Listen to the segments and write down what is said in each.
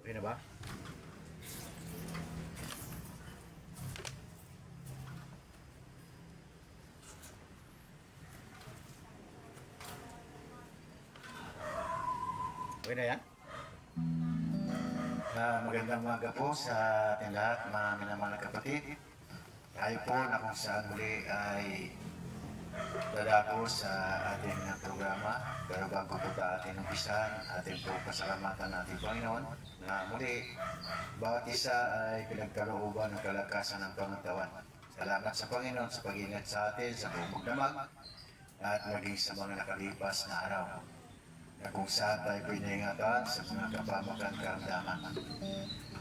Okay na ba? Okay na yan? Magandang umaga po sa ating lahat, mga minamahal na kapatid. Tayo po na kung saan muli ay dadako sa ating programa. Pero bago po ating umpisan, ating po pasalamatan natin Panginoon na muli, bawat isa ay pinagkalooban ng kalakasan ng pangatawan. Salamat sa Panginoon sa pag-ingat sa atin sa buong damag at maging sa mga nakalipas na araw na kung saan tayo pinahingatan sa mga kapamakan karamdaman.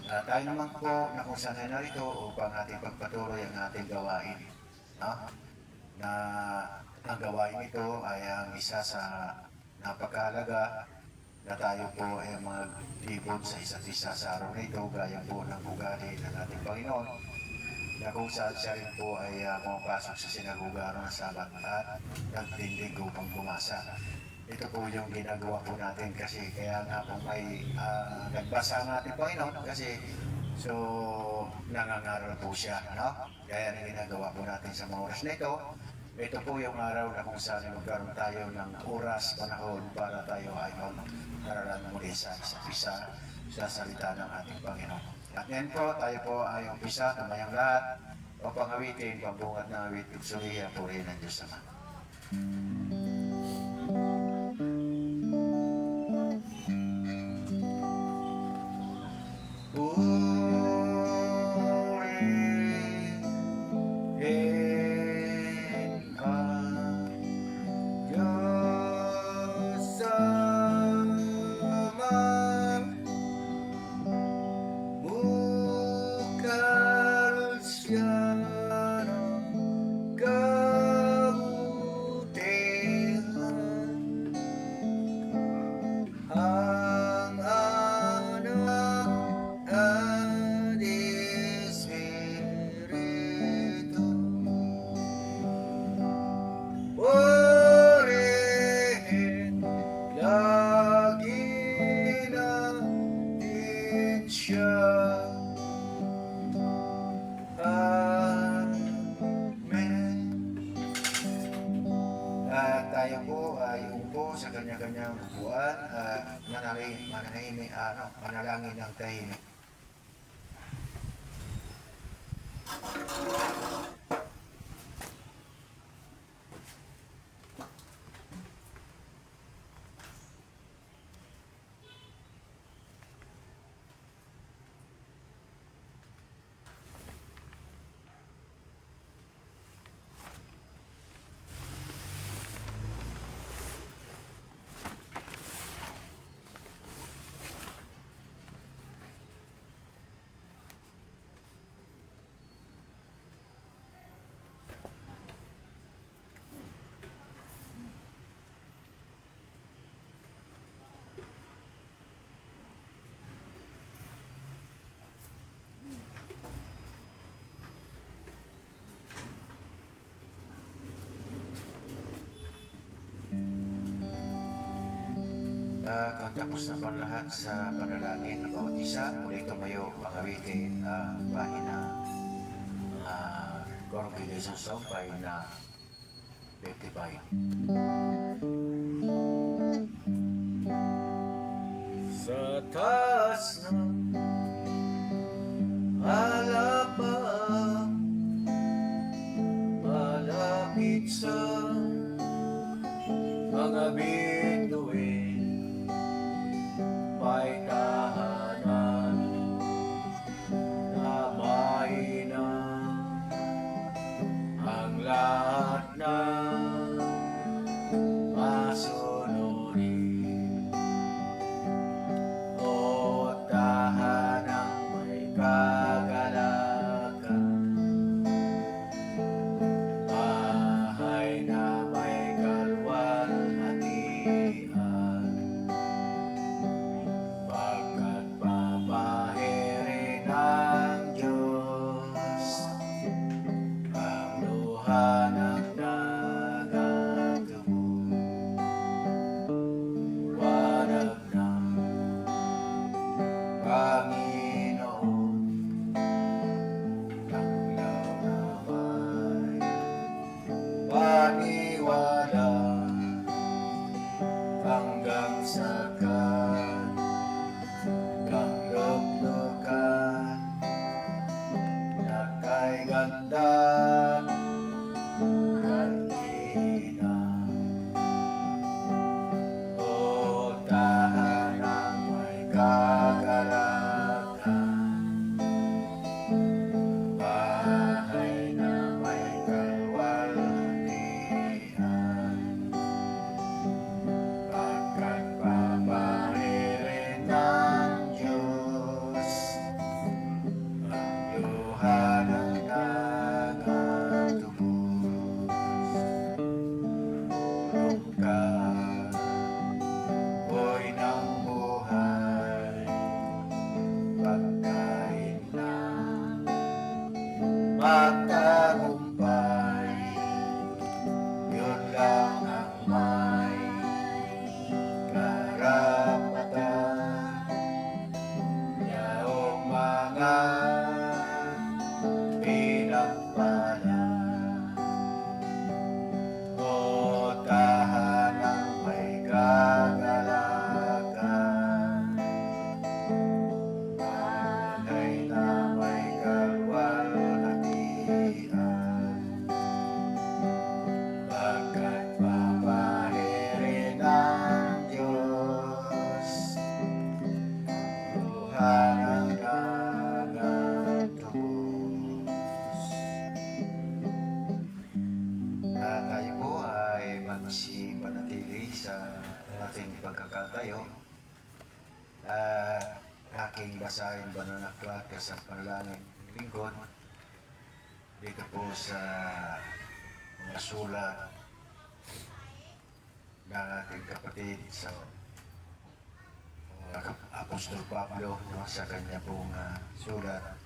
Tayo naman po na kung saan ay narito upang ating pagpatuloy ang ating gawain. No? Na ang gawain ito ay ang isa sa napakahalaga na tayo po ay maglibot sa isa't isa sa araw na ito gaya po ng ugali ng ating Panginoon na kung saan siya rin po ay pumapasok sa sinagoga ng Sabat at nagtindig upang bumasa. Ito po yung ginagawa po natin kasi kaya nga po may nagbasa ang ating Panginoon kasi so nangangaral po siya, no? Kaya ang ginagawa po natin sa mga oras na ito. Ito po yung araw na kung saan magkaroon tayo ng oras, panahon para tayo ay mag-aralan muli sa isa't isa sa salita ng ating Panginoon. At ngayon po, tayo po ay umpisa, kamayang lahat, papangawitin, pambungat na awit, sulihan po rin ng Diyos naman. Tayo po ay umupo sa kanya-kanyang upuan at manalangin ng tahimik. Kung tapos na pa lahat sa panalangin ng bawat isa, muli tumayo pangawitin ang pahina Congregation Song, pahina 55. Sa taas ng alapang malapit sa mga bituin may tahanan na mainam ang lahat ng masunurin o tahanang may kagalakan, bahay na may kalwalhati Panginoon, langlaw na may paniwala hanggang sa kanilang luklukan na kay ganda kanina. O tahanang may kagalakan, bahay na may kalwalhatian, pagkat paparirin ng Diyos ang luha ng nagatubos. Pulong ka, buhay ng buhay, pagkain na magtagumpay, yun lang ang may karapatan. Yaong mga pinagpala, o tahanang may kagalakan, bahay na may kalwalhatian, pagkat papahirin ng Diyos luha ng nagatubos. Tayo po ay magsipanatili sa ating pagkakatayo. Aking basahin ba ng aklat sa panalangin lingkod dito po sa mga sulat ng ating kapatid sa Apostol Pablo, no, sa kanya pong sulat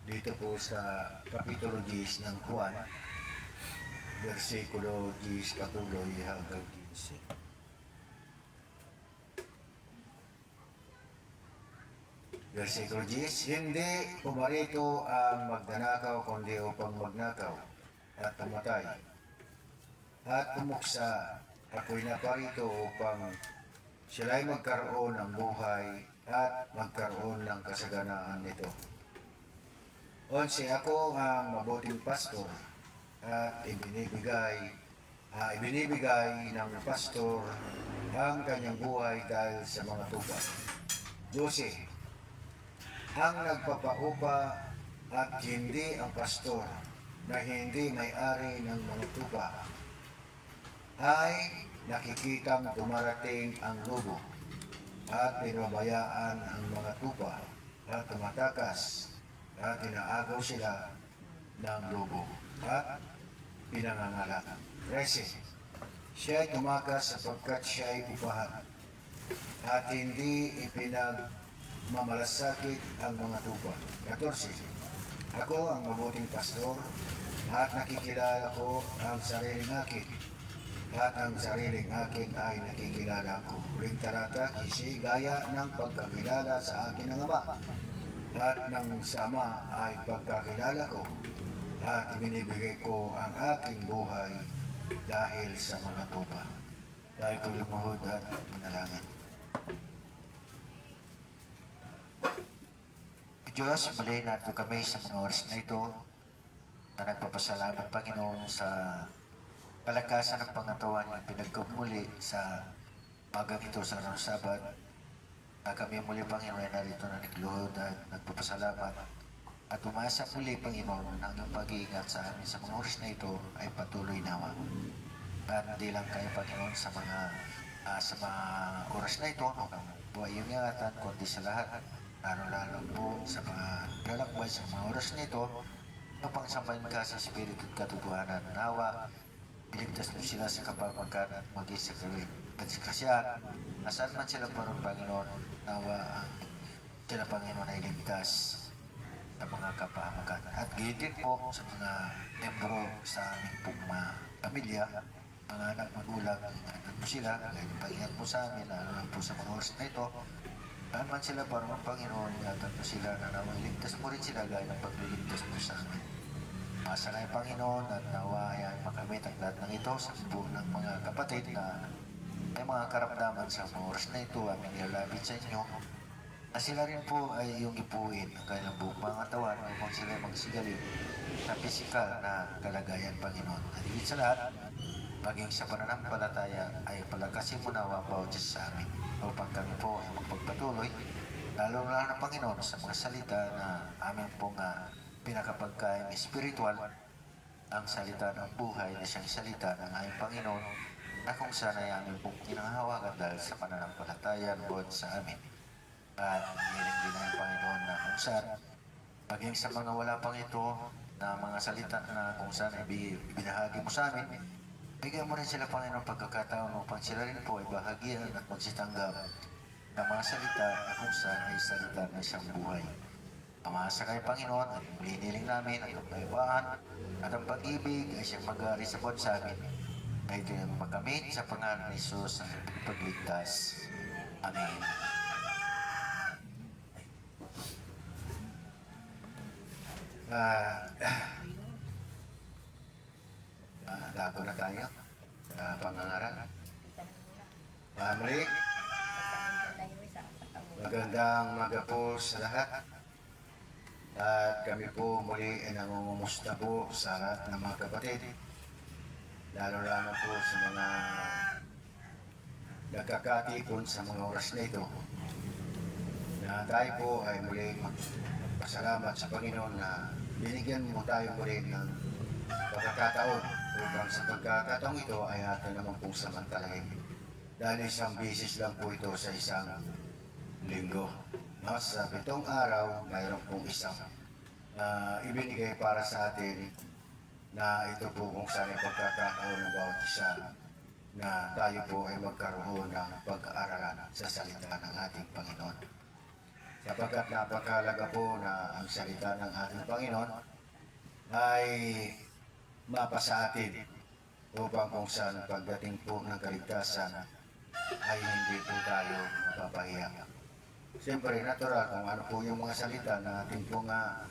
dito po sa Kapitulo 10 ng Juan, versikulo 10 katuloy hanggang 15. Versikulo 10, hindi pumarito ang magnanakaw kundi upang magnakaw at pumatay at pumuksa. Ako'y naparito upang sila'y magkaroon ng buhay at magkaroon ng kasaganaan nito. 11, ako ang mabuting pastor at ibinibigay ng pastor ang kanyang buhay dahil sa mga tupa. 12, ang nagpapaupa at hindi ang pastor na hindi may-ari ng mga tupa ay nakikitang dumarating ang lobo at pinabayaan ang mga tupa at tumatakas at inaagaw sila ng lobo at pinangangalak. 13, siya ay tumakas sapagkat siya ay upahan at hindi ipinagmamalasakit ang mga tupa. 14, ako ang mabuting pastor at nakikilala ko ang sariling akin at ang sariling akin ay nakikilala ko. Huling talata, kasi gaya ng pagkakilala sa akin ng Ama at ng Sama ay pagkakilala ko at binibigay ko ang aking buhay dahil sa mga tupa. Dahil ko lumuhod at manalangin. Diyos, muli nato kami sa mga oras na ito na nagpapasalamat, Panginoon, sa kalakasan ng pangatawan yung pinagkamuli sa magang ito sa araw ng Sabat. Na kami muli, Panginoon, ay narito na nagluhod at nagpapasalamat at umasa muli, Panginoon, ang iyong pag-iingat sa amin sa mga oras na ito ay patuloy naman. At hindi lang kayo, Panginoon, sa mga oras na ito, ang buhay yung ingatan, kundi sa lahat, lalo-lalo po sa mga lalakbay sa mga oras na ito, upang sambahin ka sa Espiritu at katotohanan. Nawa, iligtas mo sila sa kapamakan at maging sa kasikasyan. Nasaan man sila po ng Panginoon, nawa sila, Panginoon, ay ligtas sa mga kapamakan. At gayon din po sa mga membro sa aming pong mga pamilya, mga anak, magulang, ingat mo sila, ngayon pag-ingat po sa amin, lalo lang po sa mga oras na ito, Saan man sila parang ang Panginoon, ingatan mo sila na nawang ligtas mo rin sila gaya ng pagliligtas mo sa amin. Masa na yung Panginoon at nawa ay makamit ang lahat ng ito sa buong ng mga kapatid na may mga karamdaman sa mga oras na ito aming nilalapit sa inyo na sila rin po ay iyong ipuin ang kanilang buong mga katawan upang sila magsigaling sa pisikal na kalagayan, Panginoon. At higit sa lahat, maging sa pananampalataya ay palakasin mo na ang bawat isa sa amin upang kami po ay magpagpatuloy, lalo na ng Panginoon sa mga salita na amin pong pinakapagkain espiritual, ang salita ng buhay na siyang salita ng aming Panginoon na kung saan ay amin pong kinanghawakan dahil sa pananampalataya buwan sa amin. At hiniling din ng Panginoon na kung saan, maging sa mga wala pang ito na mga salita na kung saan ay binahagi mo sa amin, bigyan mo rin sila, Panginoon, pagkakataon upang sila rin po ay bahagian at magsitanggap ng mga salita na kung saan ay salita na siyang buhay. Amasa kay Panginoon at hiniling namin ang kapayapaan at ang pag-ibig ay siyang mag-ari sa buwan sa amin. Na ito yung makamit sa pangalan ni Jesus ang pagligtas. Amen. Dago na tayo sa pangangaral. Family, magandang umaga po sa lahat. At kami po muli ay nangungumusta po sa lahat ng mga kapatid, lalo-lalo po sa mga nagkakatipon sa mga oras na ito, na tayo po ay muli magpasalamat sa Panginoon na binigyan mo tayo muli ng pagkakataon upang sa pagkakataong ito ay atin naman pong samantalahin. Dahil isang bisis lang po ito sa isang linggo. No? Sa 7 araw, mayroon pong isang ibinigay para sa atin na ito po kung saan ay pagkakataon ng bawat isa na tayo po ay magkaroon ng pag-aaralan sa salita ng ating Panginoon. Sapagkat napakalaga po na ang salita ng ating Panginoon ay mapasa atin upang kung saan pagdating po ng kaligtasan ay hindi po tayo mapapahiya. Siyempre, natural kung ano po yung mga salita na ating po nga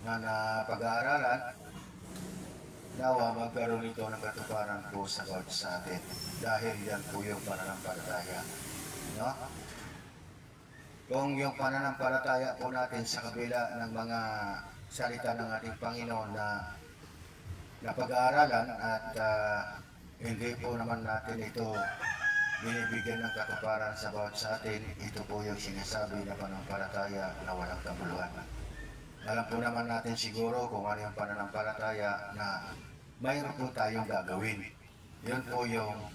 na pag-aaralan, nawa magkaroon ito ng katuparan po sa bawat sa atin. Dahil yan po yung pananampalataya. No? Kung yung pananampalataya po natin sa kabila ng mga salita ng ating Panginoon na pag-aaralan at hindi po naman natin ito binibigyan ng katuparan sa bawat sa atin, ito po yung sinasabi na pananampalataya na walang kabuluhan. Alam po naman natin siguro kung ano yung pananampalataya na mayroon po tayong gagawin. Yun po yung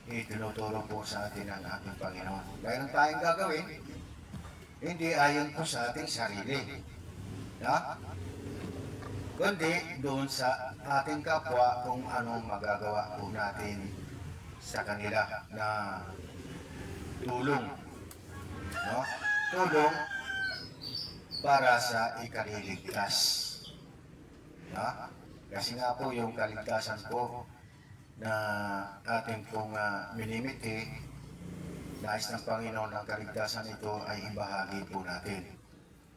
itinuturo po sa atin ng ating Panginoon. Mayroon tayong gagawin, hindi ayon po sa ating sarili. Na? Kundi doon sa ating kapwa kung anong magagawa po natin sa kanila na tulong. No? Tulong para sa ikaliligtas. No? Kasi nga po yung kaligtasan po na ating pong minimiti, nais ng Panginoon ang kaligtasan ito ay ibahagi po natin.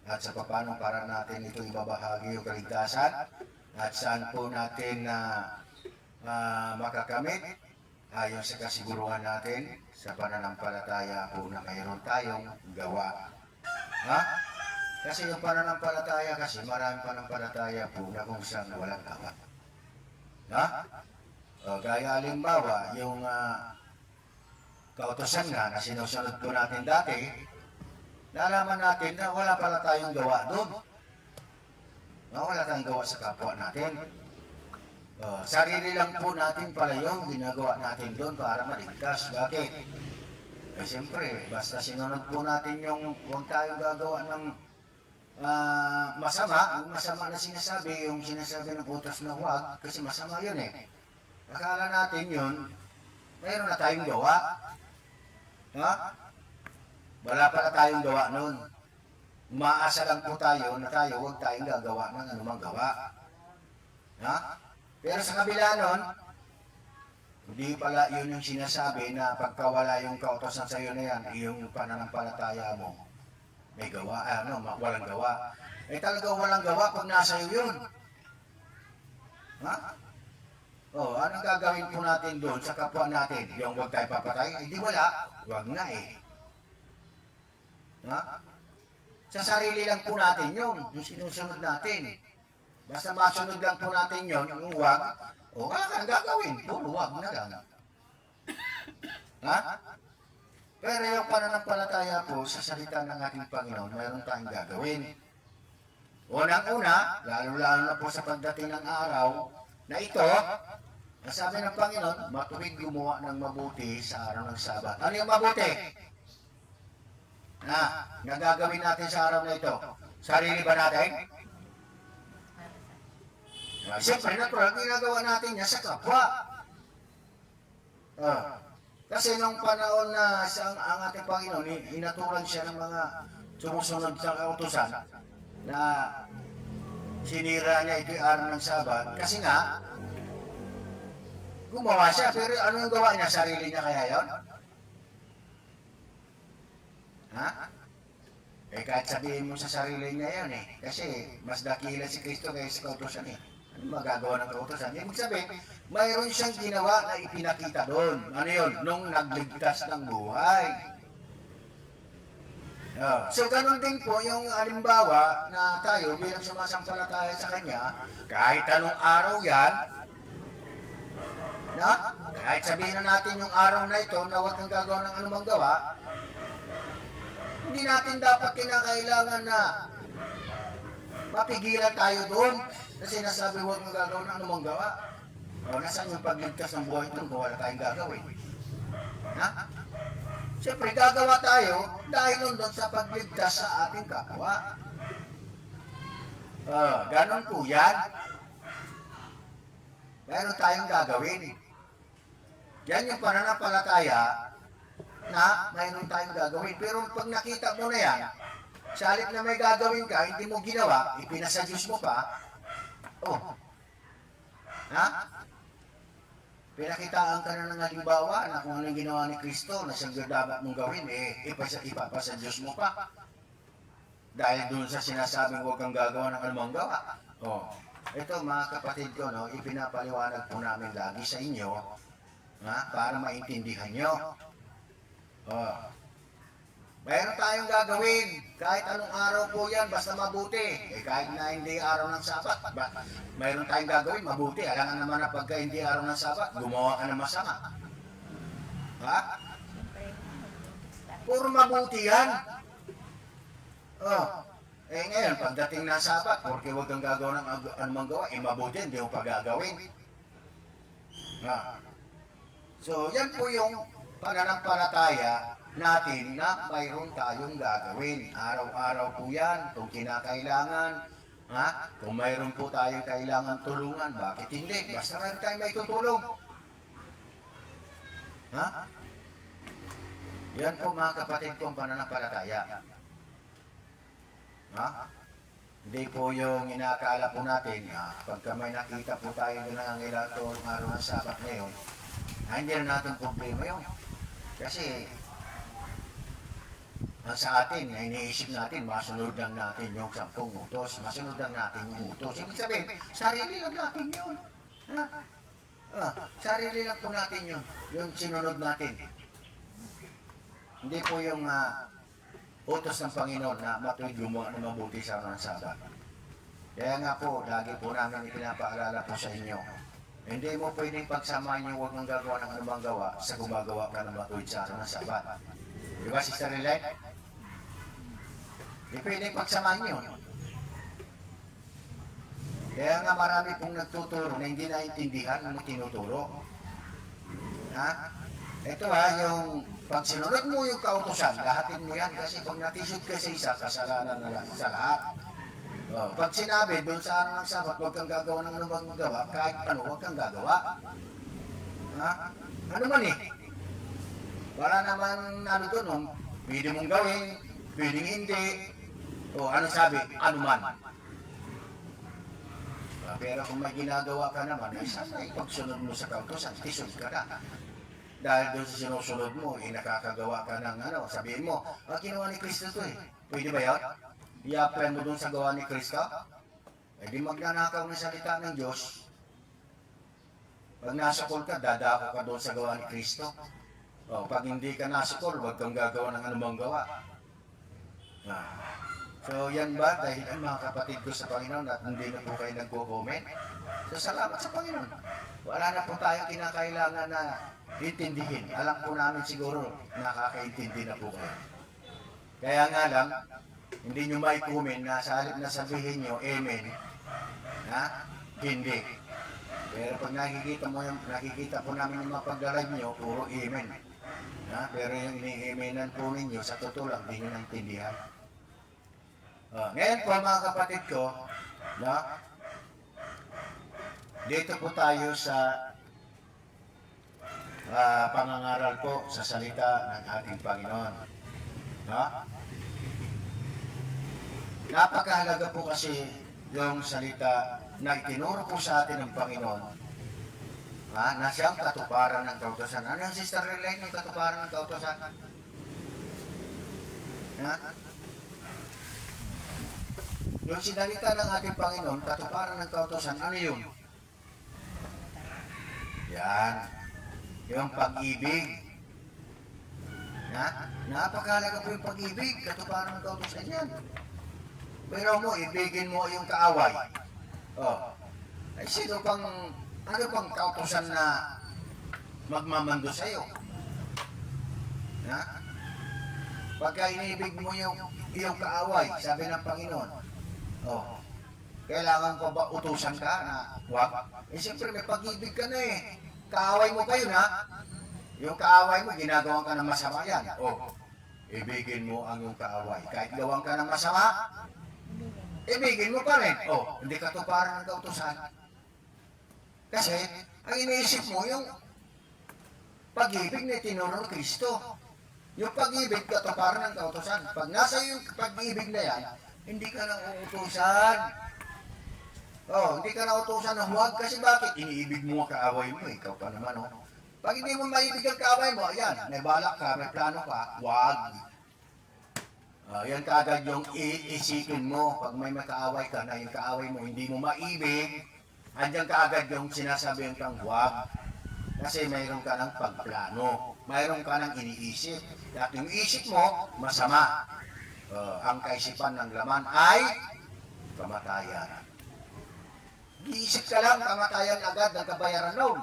At sa paano para natin ito ibabahagi yung kaligtasan at saan po natin makakamit ayon sa kasiguruhan natin sa pananampalataya po na mayroon tayong gawa. Ha? Kasi yung pananampalataya kasi maraming pananampalataya po na kung saan walang gawa. Ha? Gaya halimbawa, yung kautosan nga na sinusunod po natin dati, nalaman natin na wala pala tayong gawa doon. Wala tayong gawa sa kapwa natin. Sarili lang po natin pala yung ginagawa natin doon para maligtas. Bakit? Siyempre, basta sinunod po natin yung huwag tayong gagawa ng masama. Yung masama na sinasabi, yung sinasabi ng utos na huwag, kasi masama yun eh. Akala natin yun, mayroon na tayong gawa. Ha? Wala pala tayong gawa noon. Umaasa lang po tayo na tayo huwag tayong gagawa ng anumang gawa. Ha? Pero sa kabila nun, Hindi pala yun yung sinasabi na pagkawala yung kautosan sa iyo na yan, yung pananampalataya mo, may gawa, walang gawa. Eh talagang walang gawa pag nasa iyo yun. Ha? Oh, anong gagawin po natin doon sa kapwa natin? Yung huwag tayo papatay? Eh di wala. Huwag na eh. Ha? Sa sarili lang po natin yun, yung sinusunod natin. Basta masunod lang po natin yun, yung huwag, o wala kang gagawin, puro huwag na lang. Ha? Pero yung pananampalataya po sa salita ng ating Panginoon, mayroon tayong gagawin. Unang-una, lalo-lalo na po sa pagdating ng araw na ito, nasabi ng Panginoon, matuwid gumawa ng mabuti sa araw ng Sabat. Ano yung mabuti? Na gagawin natin sa araw na ito? Sarili ba natin? Siyempre, natural, ginagawa natin niya sa kapwa. Kasi nung panahon na ang ating Panginoon, inaturan siya ng mga sumusunod sa kautusan na sinira niya ito yung araw ng Sabat. Kasi nga, gumawa siya, pero ano yung gawa niya? Sarili niya kaya yun? Ha? Eh kahit sabihin mo sa sarili niya yun eh. Kasi mas dakila si Kristo kaysa kautusan eh. Ano magagawa ng kautusan? Ibig sabihin, mayroon siyang ginawa na ipinakita doon. Ano yun? Nung nagligtas ng buhay. So, ganun din po yung halimbawa na tayo bilang sumasampalataya sa Kanya, kahit anong araw yan, na, kahit sabihin na natin yung araw na ito na huwag kang gagawa ng anumang gawa, hindi natin dapat kinakailangan na mapigilan tayo doon kasi sinasabi huwag kang gagawa ng anumang gawa. O, nasaan yung pagligtas ng buhay doon kung wala tayong gagawin? Ha? Siyempre, gagawa tayo dahil doon sa pagligtas sa ating kapwa. Ganon po yan. Meron tayong gagawin. Yan yung pananampalataya na mayroon tayong gagawin. Pero pag nakita mo na yan, sa halip na may gagawin ka, hindi mo ginawa, ipinasa Diyos mo pa, ha? Pinakitaan ka na ng halimbawa na kung anong ginawa ni Kristo na siyang dapat mong gawin, ipapasa Diyos mo pa. Dahil doon sa sinasabing huwag kang gagawa ng anumang gawa. Ito mga kapatid ko, no, ipinapaliwanag po namin lagi sa inyo para maintindihan nyo. Mayroon tayong gagawin, kahit anong araw po yan, basta mabuti. Kahit na hindi araw ng Sabat, mayroon tayong gagawin, mabuti. Alangan naman na pagka hindi araw ng Sabat, gumawa ka ng masama. Ha? Puro mabuti yan. Ngayon, pagdating ng Sabat, porque huwag kang gagawa ng anumang gawa, mabuti, hindi mo pagagawin. So, yan po yung pananampalataya natin na mayroon tayong gagawin. Araw-araw po yan, kung kinakailangan, kung mayroon po tayong kailangan tulungan, bakit hindi? Basta mayroon tayong may tutulong. Yan po mga kapatid kong pananampalataya. Hindi po yung inakala po natin, pagka may nakita po tayo na nangangailangan ito ng araw ng Sabat ngayon, hindi na natin problema yun. Kasi sa atin, iniisip natin, masunod lang natin yung 10 utos, masunod lang natin yung utos. Ibig sabihin, sarili lang natin yun. Sarili lang po natin yun, yung sinunod natin. Hindi po yung utos ng Panginoon na matuwid gumawa ng mabuti sa araw ng Sabat. Kaya nga po, lagi po namin ipinapaalala po sa inyo. Hindi mo pwedeng pagsamahin yung huwag mong gagawa ng anumang gawa sa gumagawa ka ng matuwid sa araw ng Sabat. Di ba, Sister Relay? Hindi pwedeng pagsamahin yun. Kaya nga marami pong nagtuturo na hindi naintindihan ano tinuturo. Ito yung pag sinunod mo yung kautusan, lahatin mo yan kasi pag natisod ka sa isa, kasalanan na lang sa lahat. Pag sinabi, doon sa araw ng Sabat, huwag kang gagawa ng anumang gawa, kahit ano, huwag kang gagawa. Ano man eh. Wala naman ano doon, pwede mong gawin, pwedeng hindi. Ano sabi? Ano man. Pero kung may ginagawa ka naman, ay sana ipagsunod mo sa kautosan, tisod ka na. Dahil doon sa sinusunod mo, nakakagawa ka ng sabihin mo, ginawa ni Kristo to eh. Pwede ba yan? I-apply mo doon sa gawa ni Kristo? Eh di magnanakaw ng salita ng Diyos. Pag nasakol ka, dadako ka doon sa gawa ni Kristo. Pag hindi ka nasakol, huwag kang gagawa ng anumang gawa. So yan ba, dahil mga kapatid ko sa Panginoon at hindi na po kayo nagko-comment? So salamat sa Panginoon. Wala na po tayong kinakailangan na intindihin. Alam po namin siguro nakakaintindi na po kayo. Kaya nga lang, hindi nyo may comment na sa halip na sabihin nyo, Amen, hindi. Pero pag nakikita po namin yung mga pagdalive nyo, puro Amen. Pero yung ini-amenan po ninyo, sa totoo lang, hindi nyo naintindihan. Ngayon po mga kapatid ko, dito po tayo sa pangangaral po sa salita ng ating Panginoon. Napakahalaga po kasi yung salita na itinuro po sa atin ng Panginoon na siyang katuparan ng kautosan. Ano yung Sister Relaine yung katuparan ng kautosan? Yung sinalita ng ating Panginoon, katuparan ng kautosan, ano yun? Yan. Yung pag-ibig. Napakahalaga po yung pag-ibig, katuparan ng kautosan yan. Pero mo, ibigin mo yung kaaway. Ay sino pang, ano pang kautosan na magmamando sa'yo? Pagka inibig mo yung kaaway, sabi ng Panginoon, kailangan ko ba utusan ka na wag? Siyempre may pag-ibig ka na eh. Kaaway mo kayo na. Yung kaaway mo, ginagawa ka ng masama yan. Ibigin mo ang yung kaaway. Kahit gawang ka ng masama, ibigin mo pa rin. Hindi katuparan ng kautusan. Kasi, ang iniisip mo, yung pag-ibig na tinuro ng Kristo. Yung pag-ibig, katuparan ng kautusan. Pag nasa yung pag-ibig na yan, hindi ka na uutusan. Hindi ka na utusan ng huwag. Kasi bakit? Iniibig mo ang kaaway mo. Ikaw pa naman, Pag hindi mo maibig ang kaaway mo, ayan, may balak ka, may plano ka, huwag. Yan kaagad yung iisipin mo. Pag may makaaway ka na yung kaaway mo, hindi mo maibig, andyan kaagad yung sinasabi kang huwag. Kasi mayroon ka ng pagplano. Mayroon ka ng iniisip. At yung isip mo, masama. Ang kaisipan ng laman ay kamatayan. Iisip ka lang, kamatayan agad ang kabayaran noon.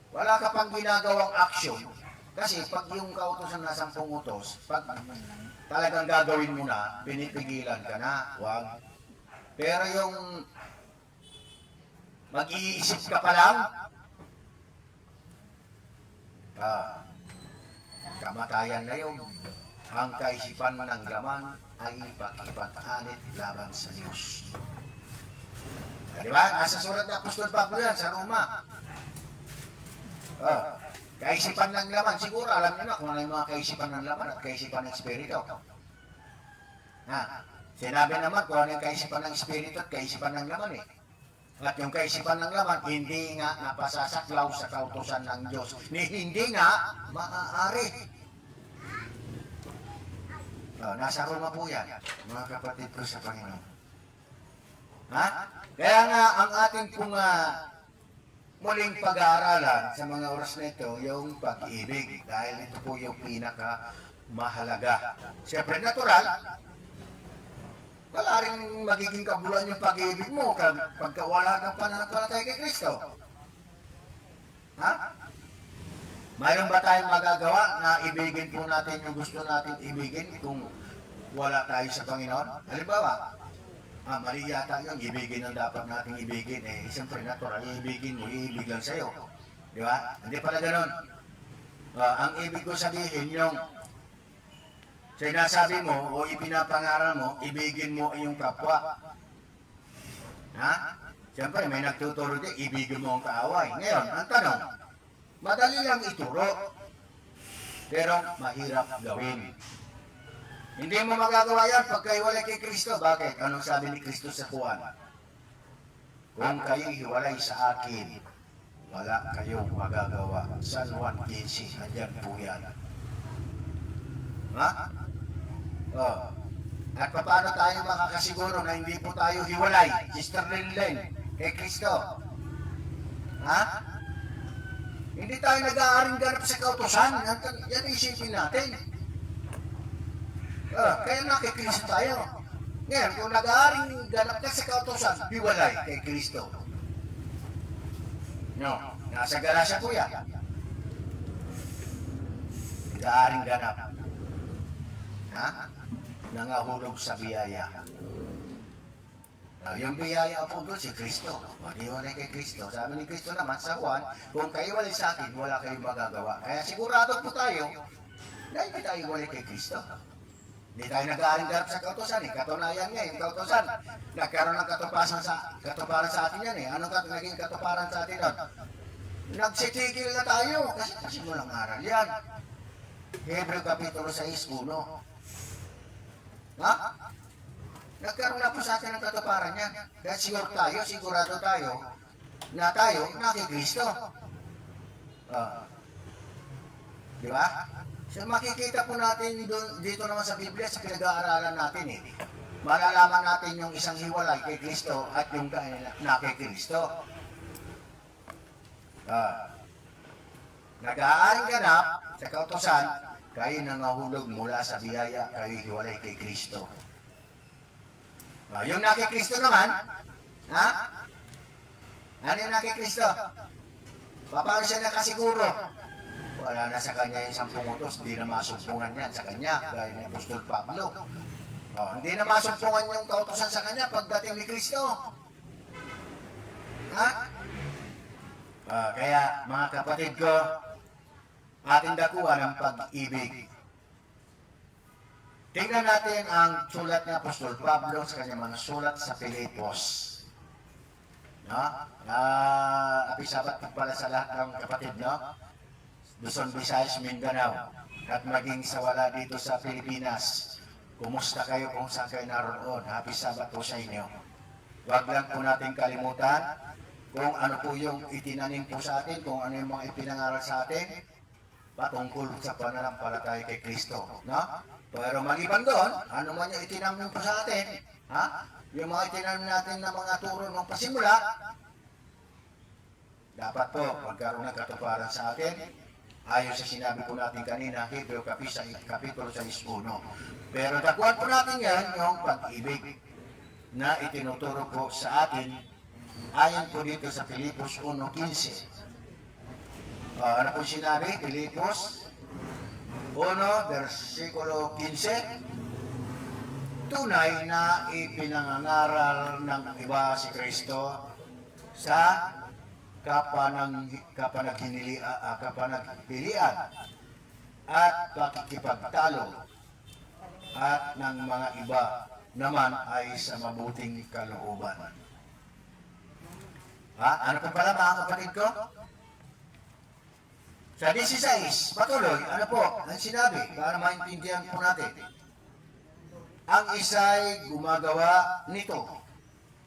Wala ka pang ginagawang aksyon. Kasi pag yung kautosan na 10 utos, pag talagang gagawin mo na, pinipigilan ka na, wag. Pero yung mag-iisip ka pa lang, kamatayan na yun. Ang kaisipan ng laman ay ipag-ipatanit laban sa Diyos. Diba? Nasa sulat na Apostol Pablo yan sa Roma. Kaisipan ng laman, siguro alam niyo na kung ano yung mga kaisipan ng laman at kaisipan ng Espiritu. Sinabi naman kung ano yung kaisipan ng Espiritu at kaisipan ng laman eh. At yung kaisipan ng laman, hindi nga napasasaklaw sa kautusan ng Diyos. Hindi nga maaari. Nasa Roma po yan, mga kapatid ko sa Panginoon. Kaya nga, ang ating pong muling pag-aaralan sa mga oras na ito, yung pag-ibig. Dahil ito po yung pinaka-mahalaga. Siyempre, natural, wala rin magiging kabulan yung pag-ibig mo pagka wala kang pananampalataya kay Kristo. Mayroon ba tayong magagawa na ibigin po natin yung gusto natin ibigin kung wala tayo sa Panginoon? Halimbawa, mali yata yung ibigin ang dapat natin ibigin. Siyempre natural, ibigin mo, iibig lang sa'yo. Di ba? Hindi pala ganun. Ang ibig ko sabihin, yung sinasabi mo o ipinapangaral mo, ibigin mo iyong kapwa. Siyempre, may nagtuturo din, ibigin mo ang kaaway. Ngayon, ang tanong, madali lang ituro, pero mahirap gawin. Hindi mo magagawa yan pagka hiwalay kay Kristo. Bakit? Anong sabi ni Kristo sa Juan? Kung kayo hiwalay sa akin, wala kayong magagawa. San Juan 15, andyan po yan. Ha? Oh. At paano tayo makakasiguro na hindi po tayo hiwalay, Sister Linlen, kay Kristo? Ha? Hindi tayo nag-aaring ganap sa kautosan. Yan isipin natin. Kaya nakikristo tayo. Ngayon, kung nag-aaring ganap ka sa kautosan, hiwalay kay Kristo. No, nasa Galacia po yan. Nag-aaring ganap. Ha? Nangahulog sa biyaya. Yung biyaya po doon si Kristo. Hiwalay kay Kristo. Sabi ni Kristo naman sa Juan, kung kayo walay sa akin, wala kayong magagawa. Kaya sigurado po tayo na hindi tayo hiwalay kay Kristo. Hindi tayo nag-aaring ganap sa kautosan eh. Katunayan nga yung kautosan. Nagkaroon ng katuparan sa atin yan eh. Anong naging katuparan sa atin doon? Nagsitigil na tayo. Kasi mo lang aral yan. Hebreo Kapitulo 6:1. Ha? Nagkaroon na po sa atin ng katuparan yan. Kaya sigurado tayo na tayo kay Kristo. Di ba? So makikita po natin dito naman sa Biblia sa pinag-aaralan natin eh. Malalaman natin yung isang hiwalay kay Kristo at yung na kay Kristo. Nag-aaring ganap sa kautosan, kayo nangahulog mula sa biyaya, kayo hiwalay kay Kristo. Yung na kay Kristo naman, ha? Ano yung na kay Kristo? Paano siya nakasiguro? Wala na sa kanya yung 10 utos, hindi na masumpungan yan sa kanya, gaya ni Apostol Pablo. Hindi na masumpungan yung kautosan sa kanya pagdating ni Kristo. Ha? Kaya mga kapatid ko, ating dakuan ang pag-ibig. Tingnan natin ang sulat ni Apostol Pablo sa kanyang mga sulat sa Filipos. Apisabat pala sa lahat ng kapatid, no? Luzon, Visayas, Mindanao, at maging sa wala dito sa Pilipinas. Kumusta kayo kung saan kayo naroon? Happy Sabbath po sa inyo. Huwag lang po natin kalimutan kung ano po yung itinanim po sa atin, kung ano yung mga ipinangaral sa atin, patungkol sa pananampalataya kay Kristo. No? Pero maliban doon, ano man yung itinanim po sa atin, ha? Yung mga itinanim natin na mga turo ng pasimula, dapat po magkaroon ng katuparan sa atin, ayon sa sinabi po natin kanina, Hebreo Kapitulo 6:1. Pero dakuan po natin yan, yung pag-ibig na itinuturo po sa atin, ayon po dito sa Filipos 1:15. Ano po sinabi? Filipos 1:15. Tunay na ipinangangaral ng iba si Kristo sa kapanagpilian at pakikipagtalo at ng mga iba naman ay sa mabuting kalooban. Ano pa pala mga kapatid ko? Sa 16, patuloy, ano po ang sinabi para maintindihan po natin? Ang isa'y gumagawa nito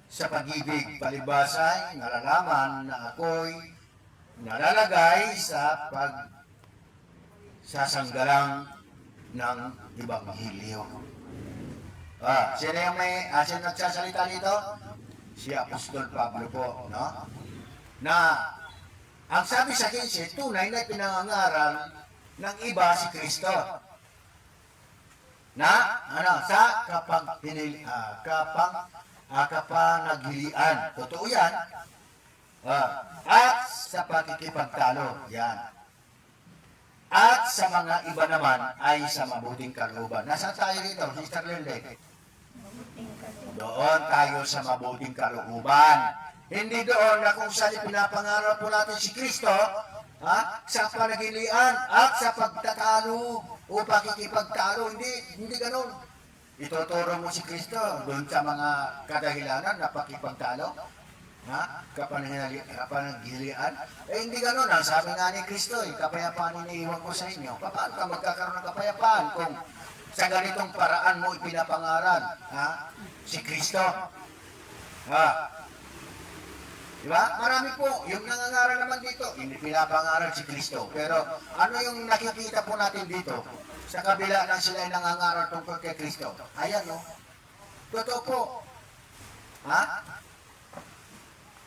sa pag-ibig, palibasay, nalalaman na ako'y nalalagay sa pagsasanggalang ng Ebanghelyo. Sino yung sino nagsasalita dito? Si Apostol Pablo po, no? Na ang sabi sa 15, tunay na pinangangaral ng iba si Kristo. Na, sa kapanaghilian. Totoo yan. At sa pakikipagtalo. Yan. At sa mga iba naman ay sa mabuting kalooban. Nasaan tayo dito, Sister Lelde? Doon tayo sa mabuting kalooban. Hindi doon na kung saan pinapangaral po natin si Kristo, sa panaghilian at sa pagtatalo o pakikipagtalo. Hindi ganun. Ituturo mo si Kristo doon sa mga kadahilanan na pakipagtalo, kapanaghilian. Hindi ganun. Ang sabi nga ni Kristo, kapayapaan iniiwan ko sa inyo. Paano ka magkakaroon ng kapayapaan kung sa ganitong paraan mo ipinapangaral, ha? Si Kristo. Ha? Diba? Marami po, yung nangangaral naman dito, hindi pinapangaral si Kristo. Pero ano yung nakikita po natin dito? Sa kabila lang sila ay nangangaral tungkol kay Kristo. Ayan, no? Totoo po. Ha?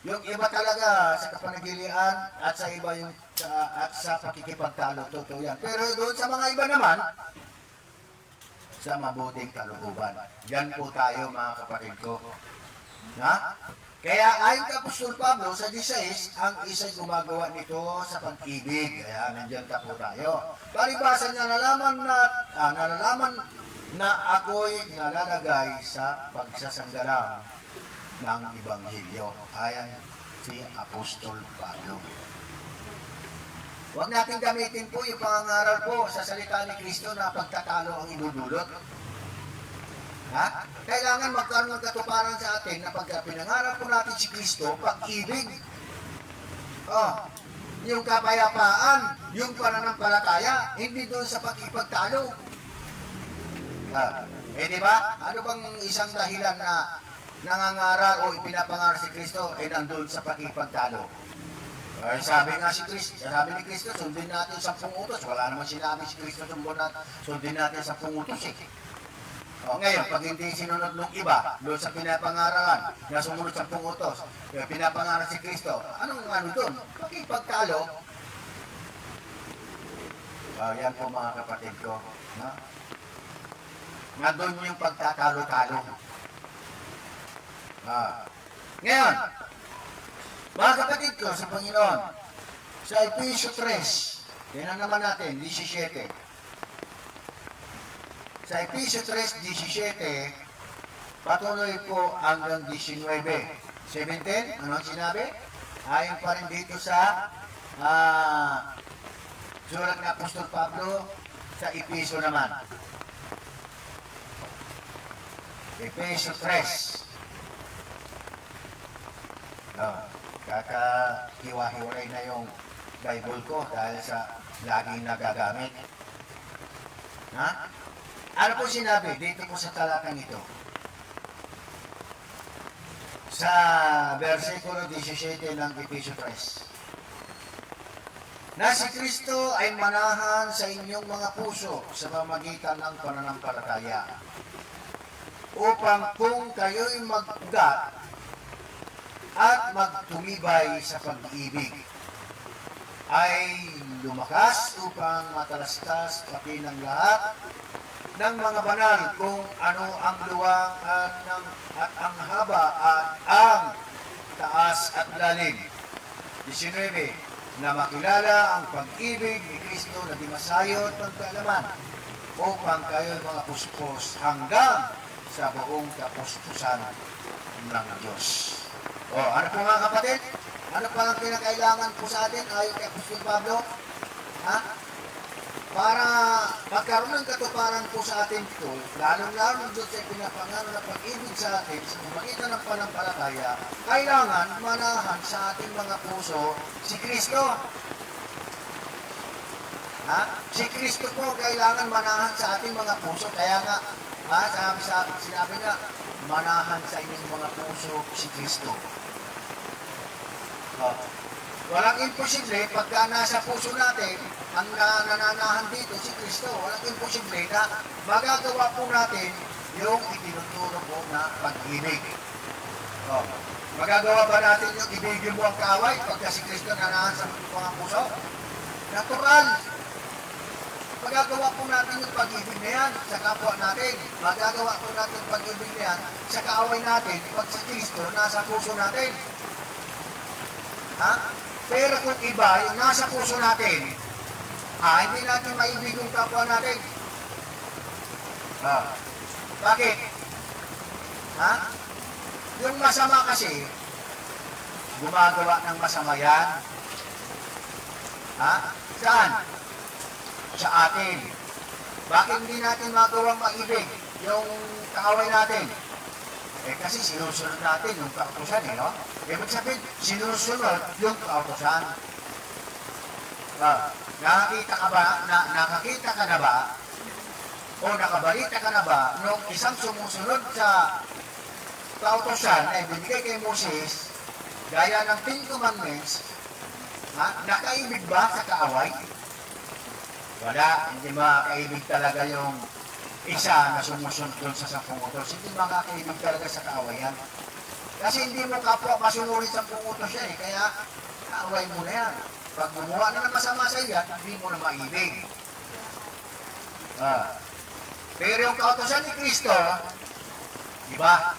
Yung iba talaga sa kapanagilian at sa iba yung at sa pakikipagtalo, totoo yan. Pero doon sa mga iba naman, sa mabuting kalooban. Yan po tayo mga kapatid ko. Ha? Kaya ayon kay Apostol Pablo sa 16, ang isa'y gumagawa nito sa pag-ibig. Kaya nandiyan ta po tayo. Palibasa niya nalalaman na ako'y nalalagay sa pagsasanggalang ng Ebanghelyo. Ayan si Apostol Pablo. Huwag natin gamitin po yung pangangaral po sa salita ni Kristo na pagtatalo ang idudulot. Ha? Kailangan magkaroon ng katuparan sa atin na pagka pinangarap po natin si Kristo, pag-ibig. Yung kapayapaan, yung pananampalataya, hindi doon sa pag-ipagtalo. Di ba? Ano bang isang dahilan na nangangaral o ipinapangaral si Kristo nandun sa pag-ipagtalo? Sabi ni Kristo, sundin natin 10 utos. Wala naman sinabi si Kristo, sundin natin 10 utos eh. Ngayon, pag hindi sinunod ng iba, doon sa pinapangaralan, na sumunod 10 utos, pinapangaral si Kristo, anong doon? Pakipagtalo. Yan po mga kapatid ko. No? Nandun yung pagtatalo-talo. Ngayon, mga kapatid ko sa Panginoon, sa Efesio 3, yan naman natin, 17. Sa Efesio 3:17, patuloy po hanggang 19. 17, ano ang sinabi? Ayon pa rin dito sa sulat ng Apostol Pablo sa Efesio naman. Efesio 3. Kakahiwa-hiwalay na yung Bible ko dahil sa laging nagagamit. Ha? Ano po sinabi dito po sa talatang ito? Sa versikulo 17 ng Efesio 3. Na si Kristo ay manahan sa inyong mga puso sa pamamagitan ng pananampalataya, upang kung kayo'y mag-ugat at magtumibay sa pag-ibig, ay lumakas upang matalastas pati ng lahat ng mga banal kung ano ang luwang at ang haba at ang taas at lalim. 19. Na makilala ang pag-ibig ni Kristo na di masayot ng kaalaman, upang kayo mga puspos hanggang sa buong kapuspusan ng Diyos. Ano po mga kapatid? Ano pa ang pinakailangan po sa atin ayon kay Apostol Pablo? Ha? Para magkaroon ng katuparan po sa atin ito, lalong-lalo doon sa pinapangaral na pag-ibig sa atin sa pamamagitan ng panampalataya, kailangan manahan sa ating mga puso si Kristo. Ha? Si Kristo po kailangan manahan sa ating mga puso. Kaya nga, sinabi nga, manahan sa inyong mga puso si Kristo. Walang imposible pagka nasa puso natin ang nananahan dito si Kristo. Walang imposible na magagawa po natin yung itinuturo po na pag-ibig. Magagawa ba natin yung ibigin mo ang kaaway pagka si Kristo nananahan sa mga puso? Natural. Magagawa po natin yung pag-ibig na yan sa kapwa natin. Magagawa po natin yung pag-ibig na yan sa kaaway natin pag si Kristo nasa puso natin. Ha? Pero kung iba, yung nasa puso natin, hindi natin maibig yung kapwa natin. Bakit? Ha? Yung masama kasi, gumagawa ng masama yan. Ha? Saan? Sa atin. Bakit hindi natin magawang maibig yung kaaway natin? Kasi sinusunod natin yung kautusan, no? Ibig sabihin, sinusunod yung kautusan. Nakakita ka na ba O nakabalita ka na ba nung isang sumusunod sa kautosan ay binigay kay Moses, gaya ng Ten Commandments, nakaibig ba sa kaaway? Wala, hindi makakaibig talaga yung isa na sumusunod doon sa 10 utos. Hindi makakaibig talaga sa kaawayan. Kasi hindi mo kapwa masunurin sa 10 utos yan eh, kaya kaaway mo na yan. Pag gumawa na ng masama sa iyo, hindi mo na maibig. Pero yung kautosan ni Kristo, di ba?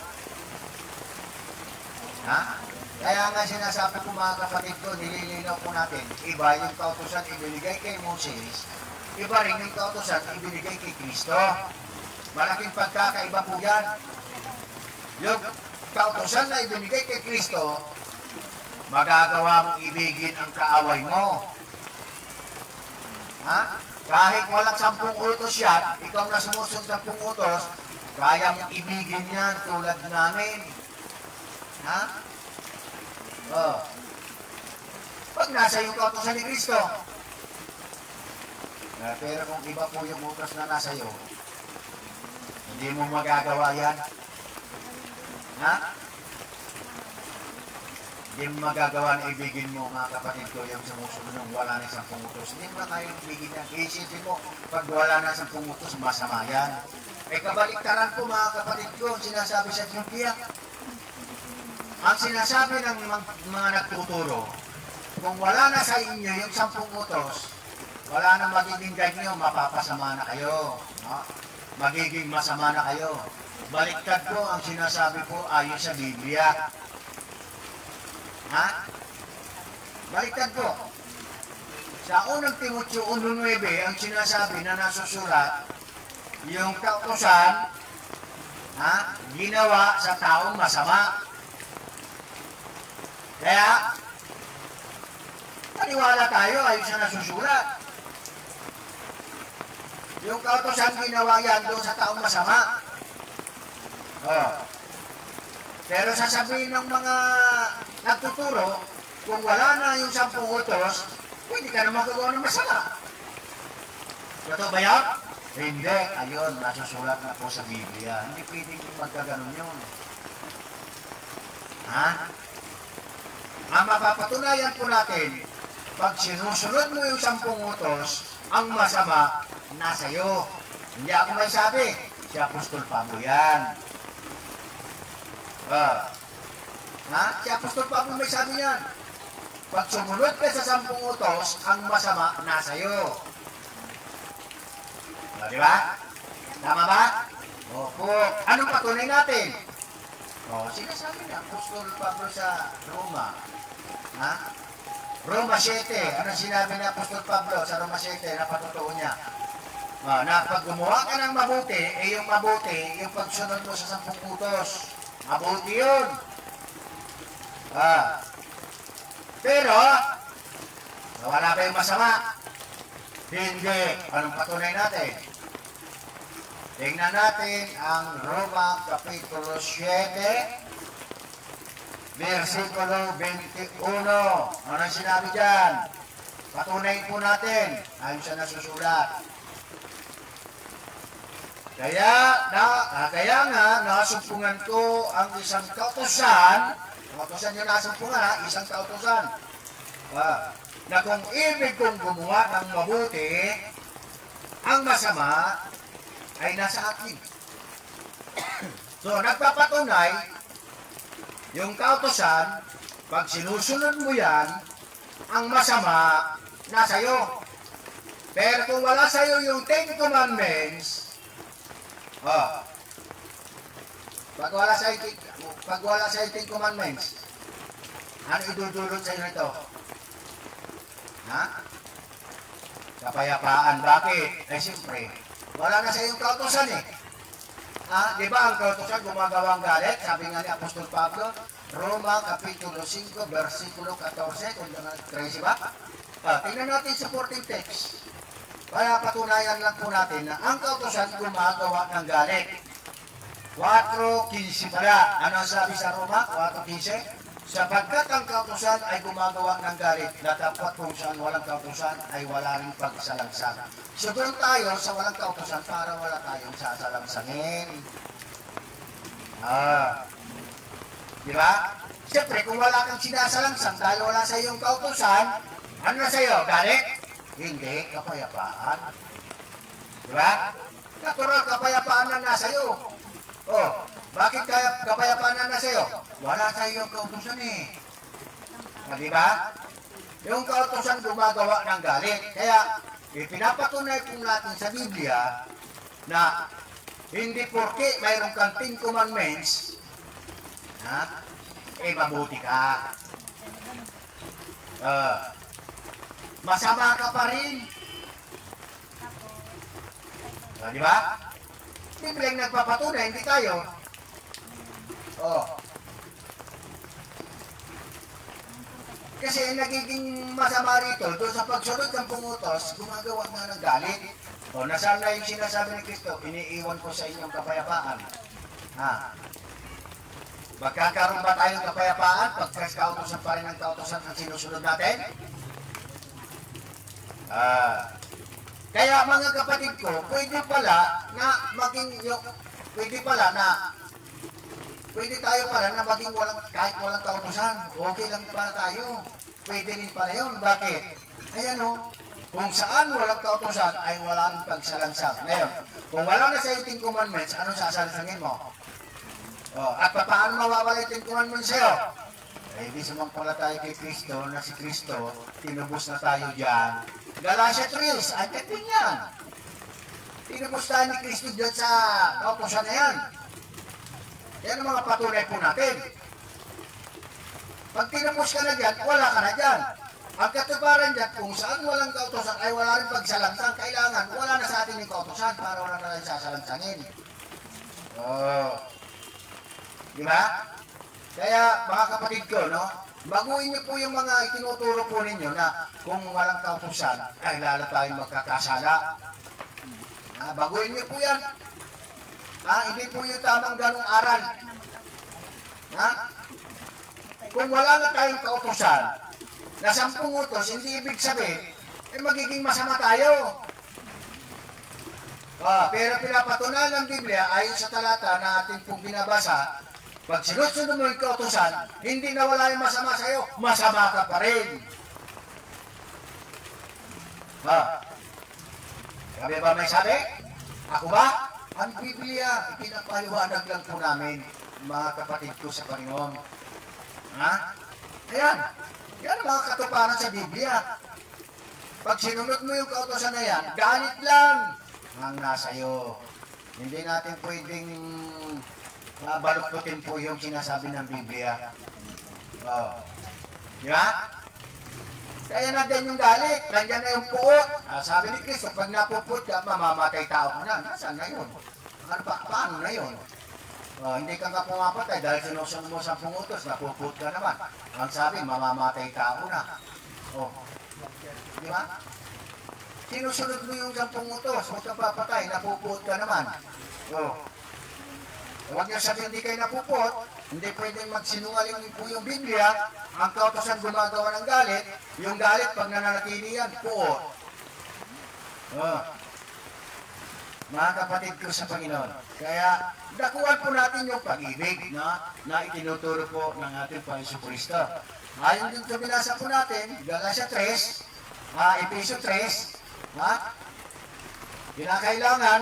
Kaya nga sinasabi ko mga kapatid ko, nililinaw po natin, iba yung kautosan ibinigay kay Moses, iba rin yung kautosan ibinigay kay Kristo. Malaking pagkakaiba po yan. Yung kautosan na ibinigay kay Kristo, magagawa mong ibigin ang kaaway mo. Kahit walang 10 utos yan, ikaw na sumusunod 10 utos, kaya mong ibigin yan tulad namin. Pag nasa yung kautosan ni Kristo. Pero kung iba po yung utos na nasa iyo, hindi mo magagawa yan. Hindi mo magagawa na ibigin mo, mga kapatid ko, yung sumusunod ng wala na 10 utos. Hindi mo na kayang ibigin yan. Isipin mo, pag wala na 10 utos, masama yan. Kabaliktaran po, mga kapatid ko, sinasabi sa Biblia. Ang sinasabi ng mga nagtuturo, kung wala na sa inyo yung 10 utos, wala na magiging guide nyo, mapapasama na kayo. Magiging masama na kayo. Baliktad po ang sinasabi po ayon sa Biblia. Baliktad po. Sa unang Timoteo 1:9, ang sinasabi na nasusulat, yung kautosan, ginawa sa taong masama. Kaya, paniwala tayo ayon sa nasusulat. Yung kautosan ginawa yan doon sa taong masama. Pero sasabihin ng mga nagtuturo, kung wala na yung 10 utos, pwede ka na magagawa ng masama. Totoo ba yan? Hindi. Ayun, nasusulat na po sa Biblia. Hindi pwedeng magkaganon yun. Ang mapapatunayan po natin, pag sinusunod mo yung 10 utos, ang masama nasa iyo. Hindi ako may sabi. Si Apostol Pablo yan. Si Apostol Pablo may sabi yan. Pag sumunod ka sa 10 utos, ang masama nasa iyo. Di ba? Tama ba? Opo. Anong patunay natin? Sinasabi niya, Apostol Pablo sa Roma. Roma 7. Anong sinabi ni Apostol Pablo sa Roma 7 na patutuo niya? Na pag gumawa ka ng mabuti, yung mabuti, yung pagsunod mo sa 10 utos. Mabuti yun. Pero, wala ba yung masama? Hindi. Anong patunay natin? Tingnan natin ang Roma Kapitulo 7, versikulo 21. Ano sinabi dyan? Patunayin po natin. Ayon sa nasusulat. Kaya nga, nasumpungan ko ang isang kautosan. Kautosan yung nasumpungan, isang kautosan. Na kung ibig kong gumawa ng mabuti, ang masama ay nasa akin. So, nagpapatunay, yung kautosan, pag sinusunod mo yan, ang masama nasa iyo. Pero kung wala sa iyo yung 10 Commandments, pag wala sa iyo 10 Commandments, ano idudulot sa iyo ito? Kapayapaan. Bakit? Siyempre, wala na sa iyong kautosan eh. Di ba ang kautosan gumagawa ang galit? Sabi nga ni Apostol Pablo, Roma Kapitulo 5, versikulo 14, kung 13 ba? Tingnan natin sa supporting text. Kaya patunayan lang po natin na ang kautosan gumagawa ng galit. 4:15 pala. Ano ang sabi sa Roma? 4:15? Sapagkat ang kautusan ay gumagawa ng galit na dapat kung saan walang kautusan ay wala rin pagsalangsang. So doon tayo sa walang kautusan para wala tayong sasalangsangin. Di ba? Siyempre, kung wala kang sinasalangsang dahil wala sa iyong kautusan, ano na sa iyo? Galit? Hindi, kapayapaan. Di ba? Natural, kapayapaan na nasa iyo. Oh, bakit kaya kapayapaan na nasa iyo? Wala sa iyong kautusan eh. Di ba? Yung kautusan gumagawa ng galit. Kaya, ipinapatunay po natin sa Biblia na hindi porke mayroong kang 10 commandments, mabuti ka. Masama ka pa rin. Di ba? Biblia yung nagpapatunay, hindi tayo. Kasi nagiging masama rito, doon sa pagsunod ng pumutos, gumagawa nga ng galit. Nasaan na yung sinasabi ni Kristo, iniiwan ko sa inyong kapayapaan. Magkakaroon ba tayong kapayapaan pagkas kautosan pa rin ang kautosan ang sinusunod natin? Kaya mga kapatid ko, pwede pala na maging kahit walang kautosan. Okay lang para tayo. Pwede rin pala yun. Bakit? Ayan kung saan walang kautosan ay walang pagsalangsang. Ngayon, kung wala na sa 18 commandments, anong sasalangsangin mo? At paano mawawala yung 10 commandments sa'yo? Di sumangpala tayo kay Kristo na si Kristo, tinubos na tayo dyan. Galatia 3, ay kating yan. Tinubos tayo ni Kristo dyan sa kautosan na yan. Yan ang mga patunay po natin. Pag tinubos ka na dyan, wala ka na dyan. Ang katuparan dyan, kung saan walang kautosan ay wala rin pagsalangsang, kailangan wala na sa atin yung kautosan para wala na rin sasalangsangin. Di ba? Kaya mga kapatid ko, baguhin niyo po yung mga itinuturo po ninyo na kung walang kautusan ay lalo tayong magkakasala. Baguhin niyo po yan. Hindi po yung tamang ganong aral. Kung wala na tayong kautusan na 10 utos, hindi ibig sabihin, magiging masama tayo. Pero pinapatunayan ng Biblia, ayon sa talata na ating pong binabasa, pag sinusunod mo yung kautusan, hindi na wala yung masama sa'yo, masama ka pa rin. Sabi ba may sabi? Ako ba? Ang Biblia, ipinapaliwanag lang po namin, mga kapatid ko sa Panginoon. Ayan. Yan ang mga katuparan sa Biblia. Pag sinunod mo yung kautosan na yan, galit lang ang nasa iyo. Hindi natin pwedeng baluktutin po yung sinasabi ng Biblia. Di ba? Kaya nandiyan yung galit, nandiyan na yung puot. Sabi ni Kristo, pag napuput ka, mamamatay tao ka na. Nasaan na yun? Paano na yun? Hindi ka nga pumapatay dahil sinusunod mo sa pungutos, napuput ka naman. Ang sabi, mamamatay tao na. Di ba? Sinusunod mo yung 10 utos, huwag kang papatay, napuput ka naman. Huwag niyo sabihin hindi kayo napuput, hindi pwedeng magsinungaling po yung Biblia, ang kautosan gumagawa ng galit, yung galit pag nananatili yan, puot. Mga kapatid ko sa Panginoon, kaya dakuan po natin yung pag-ibig na itinuturo po ng ating Panginoon Kristo. Ayon din sa binasa po natin, Galatia 3, Efeso 3, kinakailangan,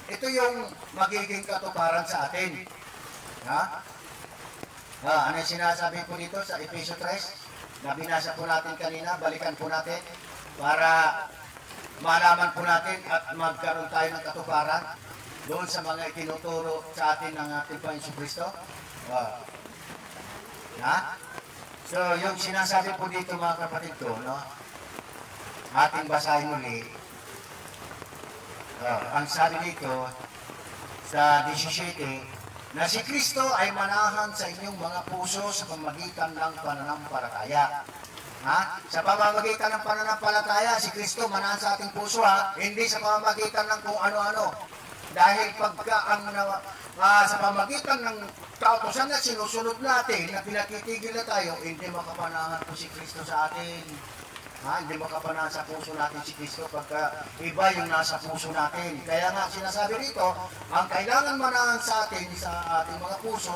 ito yung magiging katuparan sa atin. Ano yung sinasabi po dito sa Efeso 3, na binasa po natin kanina, balikan po natin, para malaman po natin at magkaroon tayo ng katuparan doon sa mga itinuturo sa atin ng ating Panginoon Kristo. So, yung sinasabi po dito mga kapatid ko, ating basahin muli. Ang sabi dito sa 17, na si Kristo ay manahan sa inyong mga puso sa pamamagitan ng pananampalataya. Sa pamamagitan ng pananampalataya, si Kristo manahan sa ating puso, hindi sa pamamagitan ng kung ano-ano. Dahil pagka sa pamagitan ng kautosan na sinusunod natin, na pinakitigil na tayo, hindi makapanahan po si Kristo sa atin. Hindi makapanahan sa puso natin si Kristo pagka iba yung nasa puso natin. Kaya nga sinasabi dito, ang kailangan manahan sa atin, sa ating mga puso,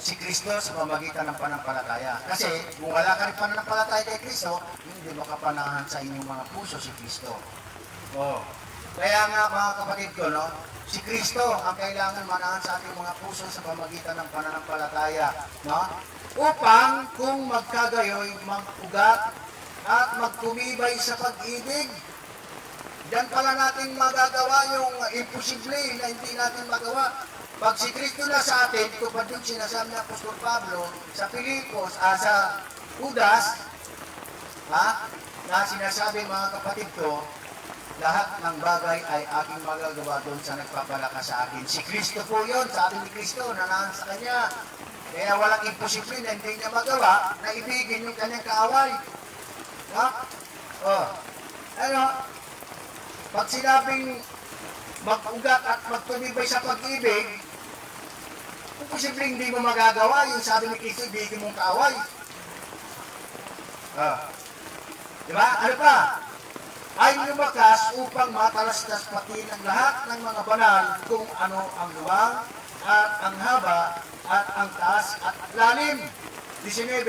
si Kristo sa pamagitan ng panampalataya. Kasi kung wala ka rin pananampalataya kay Kristo, hindi makapanahan sa inyong mga puso si Kristo. Kaya nga mga kapatid ko, no, si Kristo ang kailangan manahan sa ating mga puso sa pamagitan ng pananampalataya, no? Upang kung magkagayoy, mag-ugat at magtumibay sa pag-ibig, diyan pala natin magagawa yung imposible na hindi natin magawa. Pag si Kristo na sa atin, ito pa din sinasabi ng Apostol Pablo sa Filipos, sa Judas, na sinasabi mga kapatid ko, lahat ng bagay ay aking magagawa doon sa nagpapalakas sa akin. Si Kristo po yun, sa atin ni Kristo, nanahan sa Kanya. Kaya walang imposible na hindi niya magawa na ibigin yung kanyang kaaway. Pag sinabing mag-ugat at magtumibay sa pag-ibig, kung posibleng hindi mo magagawa, yung sabi ni Kristo, ibigin mong kaaway. Diba? Ano pa? Ay lumakas upang matalastas pati ng lahat ng mga banal kung ano ang luwang at ang haba at ang taas at lalim. 19.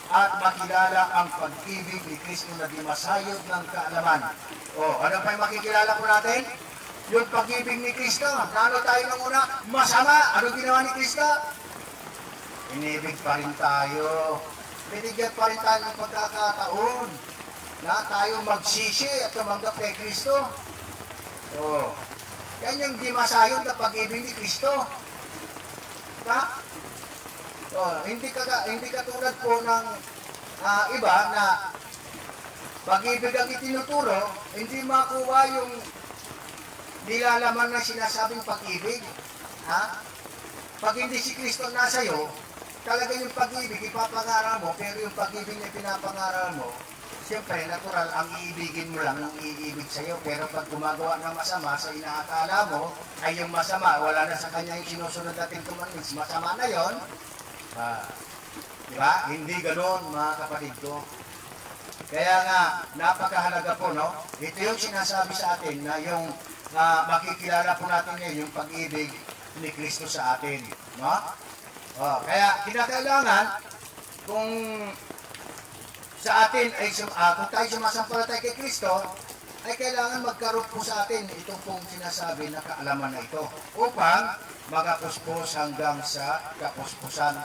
At makilala ang pag-ibig ni Kristo na di masayod ng kaalaman. Ano pa yung makikilala po natin? Yung pag-ibig ni Kristo. Nano tayo nung una? Masama. Ano ginawa ni Kristo? Inibig pa rin tayo. Binigyan pa rin tayo ng pagkakataon na tayo magsisi at tumanggap kay Kristo. Yan yung di masayod na pag-ibig ni Kristo. Hindi katulad po ng iba na pag-ibig ang itinuturo, hindi makuha yung nilalaman na sinasabing pag-ibig. Pag hindi si Kristo nasa iyo, talaga yung pag-ibig ipapangaral mo, pero yung pag-ibig na pinapangaral mo, siyempre, natural, ang iibigin mo lang ang iibig sa iyo. Pero pag gumagawa ng masama sa inaakala mo, ay yung masama, wala na sa kanya yung sinusunod natin commandments. Masama na yon. Diba? Hindi ganoon, mga kapatid ko. Kaya nga, napakahalaga po, no? Ito yung sinasabi sa atin na yung makikilala po natin ngayon, yung pag-ibig ni Kristo sa atin. No? Kaya, kinakailangan, kung sa atin ay kung tayo sumasampalatay kay Kristo, ay kailangan magkaroon po sa atin itong pong sinasabi na kaalaman na ito upang magapuspos hanggang sa kapuspusan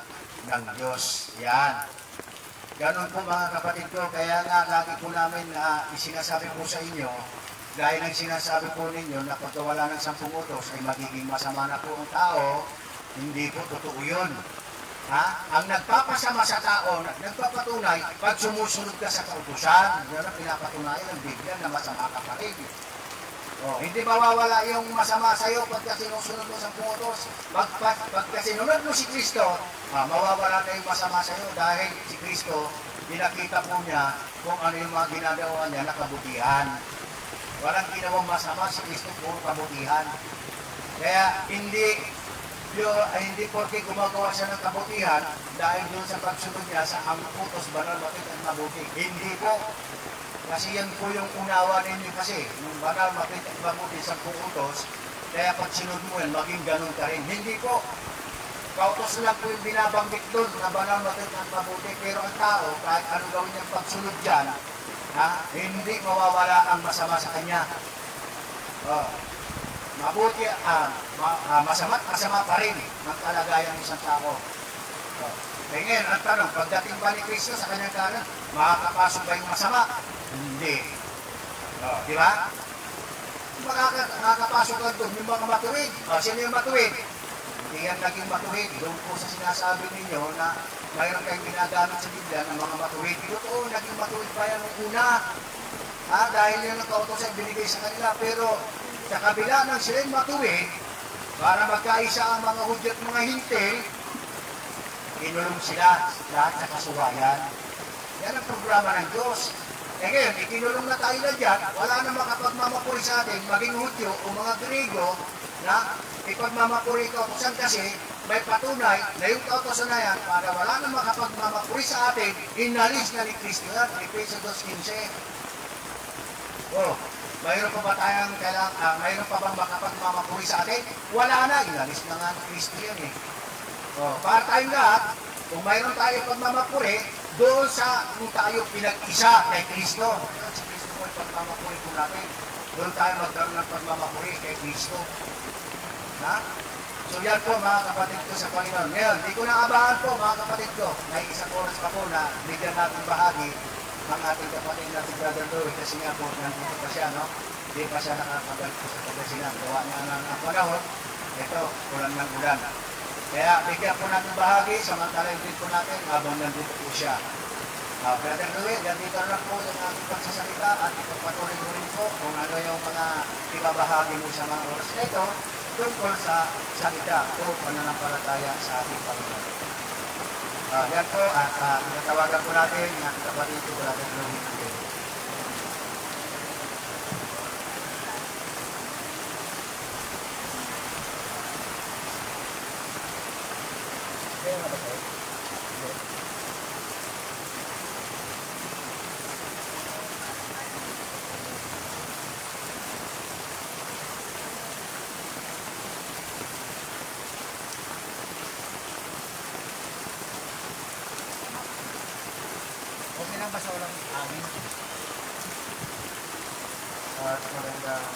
ng Diyos. Yan. Ganon po mga kapatid ko, kaya nga lagi po namin isinasabi po sa inyo, dahil ang sinasabi po ninyo na pagka wala ng 10 utos ay magiging masama na po ang tao, hindi po totoo yun. Ang nagpapasama sa tao, nagpapatunay, pag sumusunod ka sa kautusan, yun ang pinapatunayan ng Biblia na masama ka pa rin. Hindi mawawala yung masama sa iyo pagka sinusunod mo sa utos. Pagka sinunod mo si Kristo, mawawala na yung masama sa iyo dahil si Kristo, pinakita po niya kung ano yung mga ginagawa niya na kabutihan. Walang ginawang masama si Kristo, puro kabutihan. Kaya hindi porke gumagawa siya ng kabutihan dahil doon sa pagsunod niya sa ang utos, banal, mapit at mabuti. Hindi po. Kasi yan po yung unawa ninyo kasi, yung banal, mapit at mabuti sa utos, kaya pag sinunod mo yan, maging ganun ka rin. Hindi po. Kautos lang po yung binabanggit doon na banal, mapit at mabuti. Pero ang tao, kahit ano gawin niyang pagsunod dyan, hindi mawawala ang masama sa kanya. Mabuti, masama pa rin ang kalagayan ng isang tao. Kaya ngayon, ang tanong, pagdating ba ni Kristo sa kanyang kanan, makakapasok ba yung masama? Hindi. Di ba? Makakapasok lang doon yung mga matuwid. Sino yung matuwid? Hindi yan naging matuwid. Doon po sa sinasabi ninyo na mayroon kayong ginagamit sa Biblia ng mga matuwid. Totoo, naging matuwid pa yan ng una. Dahil yan ang kautos ay binigay sa kanila. Pero sa kabila ng sila'y matuwid, para magkaisa ang mga Hudyo at mga Hintil, inulong sila lahat sa kasuwayan. Yan ang programa ng Diyos. Ngayon, ikinulong na tayo na dyan, wala na makapagmamapuri sa atin, maging Hudyo o mga Griego, na ipagmamapuri kautosan kasi may patunay na yung kautosan na yan para wala na makapagmamapuri sa atin, inalis na ni Kristo yan, Efeso 2:15. Oh, mayroon pa ba tayong mayroon pa bang makapagmamapuri sa atin? Wala na, inalis na nga ni Kristo yan eh. Oh, para tayong lahat, kung mayroon tayo pagmamapuri, doon sa kung tayo pinag-isa kay Kristo. Si Kristo po yung pagmamapuri po natin. Doon tayo magkaroon ng pagmamapuri kay Kristo. Ha? So yan po mga kapatid ko sa Panginoon. Ngayon, di ko naabahan po mga kapatid ko. May isang oras pa po na bigyan natin bahagi ng ating kapatid natin Brother Louie kasi nga po nandito pa siya, no? Hindi pa siya nakakabalik po sa Pagkasinan. Gawa niya ng panahon. Ito, kulang ng ulan. Kaya bigyan po natin bahagi, samantalang din po natin habang nandito po siya. Brother Louie, nandito na po yung ating pagsasalita at ipagpatuloy mo rin po kung ano yung mga ibabahagi mo sa mga oras na ito tungkol sa salita o pananampalataya sa ating Panginoon. Yan po at natawagan po natin yung ating kapatid ko, Brother Louie. Okay lang ba sa walang amin? At magandang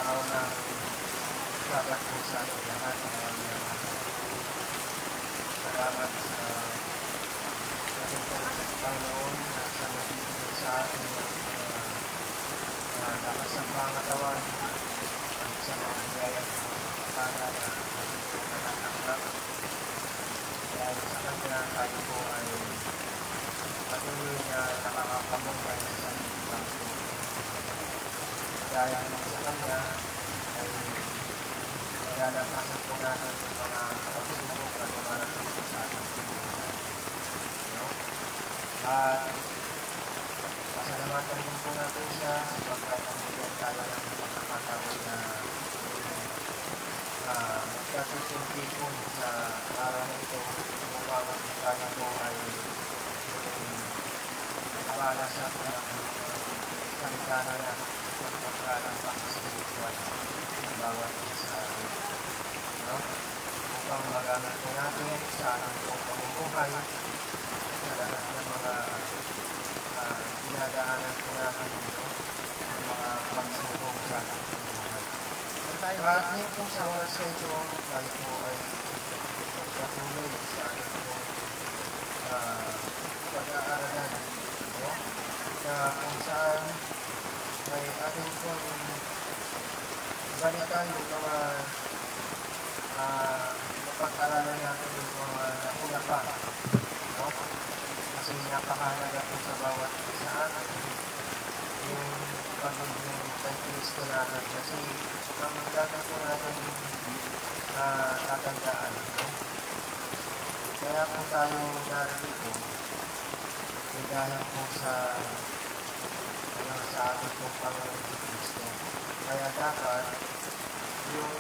araw na sabat po sa ating lahat. Salamat sa ating Panginoon na sa nabibigay sa ating lakas ng pangatawan at sa mga biyaya para na ating po natatanggap. Dahil sa kanya tayo po ay patuloy na nakakapamuhay sa ating Panginoon. Dahil sa kanya ay nalalampasan po natin yung mga pagsubok at dumarating po sa ating Panginoon. At pasalamatan din po natin siya sapagkat ang bigyan tayo ng pagkakataon na magkasusunti po sa araw na ito upang tayo po ay nakakala sa salita na yan at pagkalang pang-spiritual ng bawat isa sa atin. Upang magamit po natin sa ating pamumuhay sa lahat ng mga dinadaanan po natin dito, ng mga pagsubok sa ating pamumuhay. At ngayon po sa oras na ito, tayo po ay magpatuloy sa ating pag-aaralan na kung saan may ating pong balikan yung mga napag-aralan natin yung mga nauna pa. Kasi napakahalaga po sa bawat isa atin yung pagiging kay Kristo natin. Kasi ang dapat po natin tatandaan. Kaya po tayo narito dahil po sa ating pong Panginoon si Kristo. Kaya dapat yung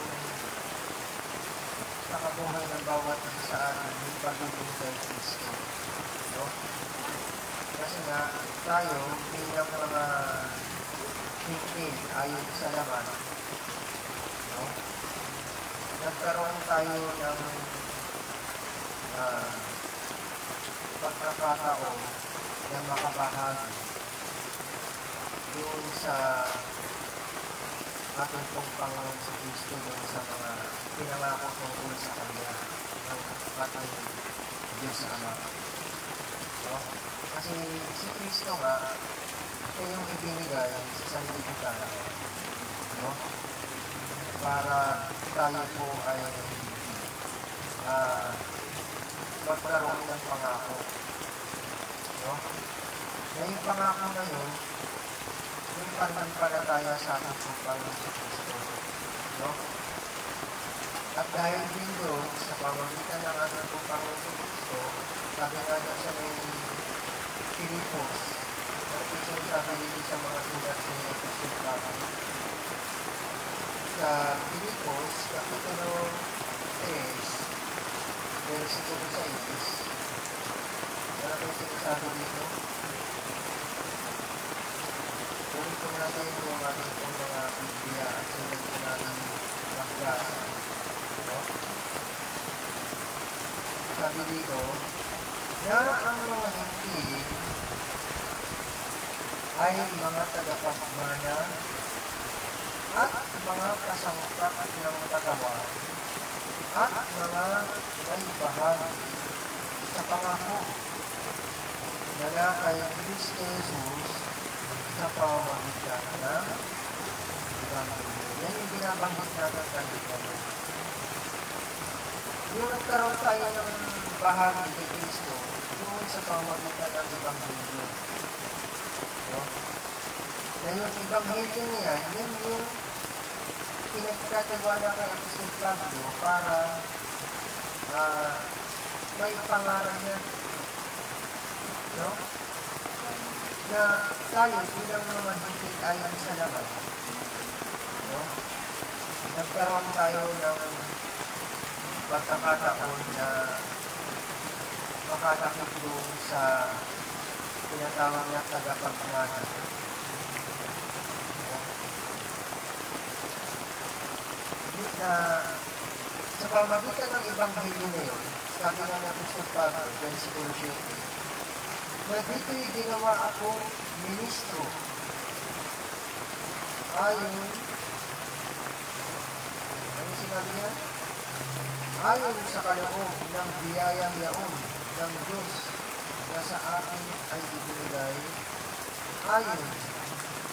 nakabuhay ng bawat isa sa atin yung pagiging kay Kristo. Kasi nga tayo bilang mga hingin ayon sa laman, nagkaroon tayo ng pagkakataon na makabahagi doon sa ating pong Panginoon si Kristo doon sa mga pinangako tungkol sa Kanya ng ating Diyos Ama. Kasi si Kristo nga ito yung ibinigay sa sanlibutan para tayo po ay magkaroon ng pangako. Na yung pangako na yun, yung pananampalataya sa ating pong Panginoon sa Kristo. At dahil din doon, sa pamamagitan ng ating pong Panginoon sa Kristo, sabi nga na sa may Filipos, at ito sabi din sa mga sulat sa mga Kristo, sa Pilipos, Kapitulo 3, versikulo 6. Wala kayo sinasabi dito. Kunin po natin yung ating pong mga Biblia at sunod po natin magbasa. No? Sabi dito, na ang mga hindi ay mga tagapagmana at mga kasangkat ng katawan at mga may bahagi sa pangako na kay Kristo Jesus sa pamamagitan ng Ebanghelyo. Yan yung binabanggit natin kanina. Yung nagkaroon tayo ng bahagi kay Kristo, yung sa pamamagitan ng Ebanghelyo. No? Na yung Ebanghelyo niya, yun yung pinagkatiwala kay Apostol Pablo para may pangalan niya. No? Na tayo bilang mga higit ayon sa laman. No? Nagkaroon tayo ng pagkakataon na makatakot doon sa tinatawag na tagapagmana. Na sa pamagitan ng Ebanghelyo na yun, sabi nga na Apostol Pablo, versikulo 7, na dito'y ginawa ako ministro ayon, ano sinabi niya? Ayon sa kaloob ng biyayang yaon ng Diyos na sa akin ay ibinigay ayon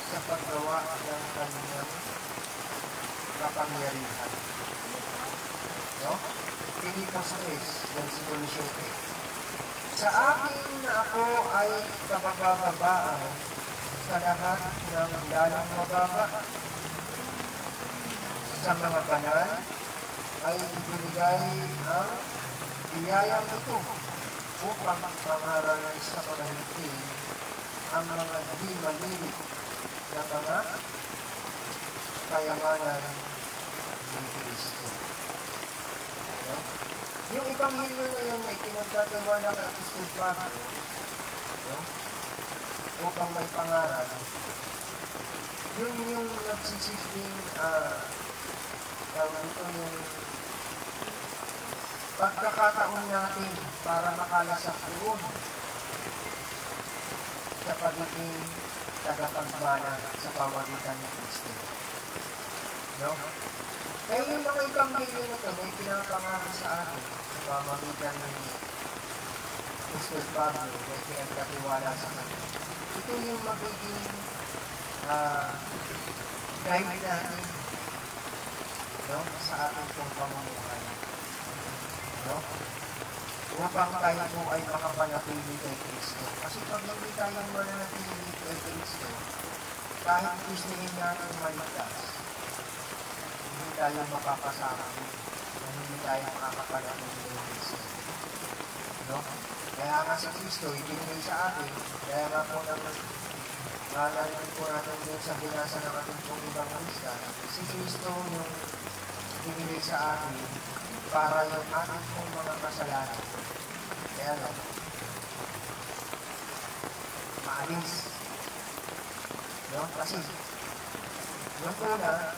sa paggawa ng kanyang kapangyarihan. No? Pilipos 3, versikulo 7. Sa akin na ako ay kapababaan sa lahat ng lalong mababa. Sa mga banal ay ibinigay ang biyayang ito upang pangaral sa panahiti ang mga di malilit na mga kayamanan ni Kristo. No? Yung Ebanghelyo na yun ay pinagkatiwala ng Apostol Pablo, no? Upang may pangaral. Yun yung nagsisising tawag ito yung pagkakataon natin para makalasap doon sa pagiging tagapagmana sa pamagitan ni Kristo. No? Kaya yung mga Ebanghelyo na ito, may pinapangaral sa atin sa pamagitan ni Apostol Pablo, may pinagkatiwala sa kanya. Ito yung magiging guide natin, no? Sa ating pong pamumuhay. No? Upang tayo po ay makapanatili kay Kristo. Kasi pag hindi tayo mananatili kay Kristo, kahit gustuhin natin maligtas, hindi tayo mapapasama, hindi tayo makakapanatili kay Kristo. No? Kaya nga si Kristo, ibinigay sa atin, kaya nga po nalaman po natin doon sa binasa ng ating pong ibang lista, si Kristo yung ibinigay sa atin para yung ating pong mga kasalanan. Kaya lang, maalis. No? Kasi, yung una,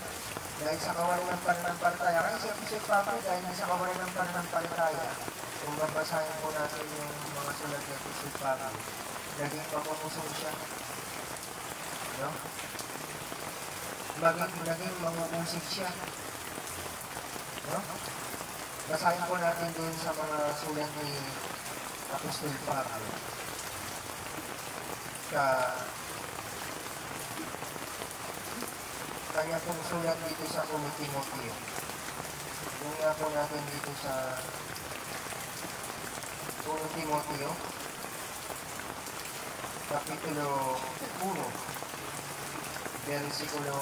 dahil sa kawalan ng pananampalataya, kasi si Papa, dahil sa kawalan ng pananampalataya, kung babasahin po natin yung mga sulat ng si Papa, naging pamumuson siya. No? Naging mangungusik siya. No? Basahin po natin doon sa mga sulat ni Apostol Pablo. Sa kanya pong sulat dito sa Timoteo. Yung nga po natin dito sa Timoteo, Kapitulo 1, versikulo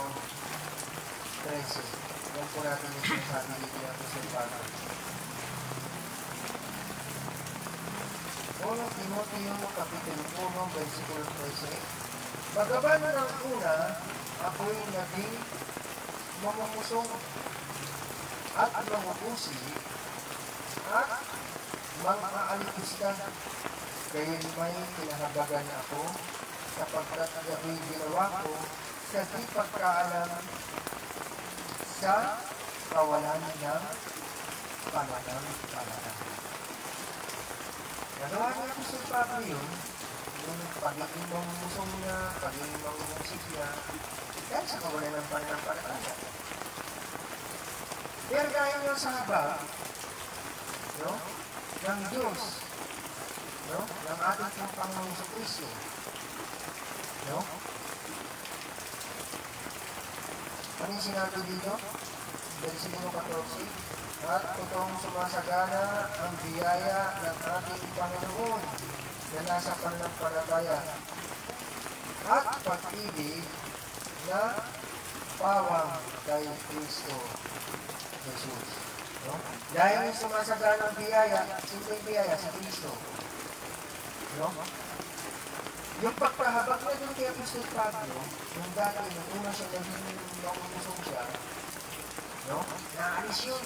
13. Yan po natin yung sinasabi dito ng Apostol Pablo. Timoteo, Kapitulo 1, versikulo 13. Bagaman ng una, ako'y naging mamumusong at mamupusi at mang-aalikos ka. Gayon may kinahabagan ako sapagkat gabi ginawa ko sa di pagkaalam sa kawalan ng pananampalataya. Nagawa niya ko sa Pablo yun, yung pagiging mamumusong niya, pagiging mamumusik niya, dahil sa kawalan ng pananampalataya. Pero gaya nga sa habag, no, ng Diyos, no, ng ating pong Panginoong Kristo, no? Ano yung sinabi dito? Versikulo 14, at totoong sumasagana ang biyaya ng ating Panginoon na nasa pananampalataya at pag-ibig na pawang kay Kristo Jesus. No? Dahil yung sumasagana ang biyaya, simpleng biyaya sa Kristo. No? Yung pagpahabag na doon kay Apostol Pablo, yung dati, nung una siya naging makumusong siya, no? Naalis yun.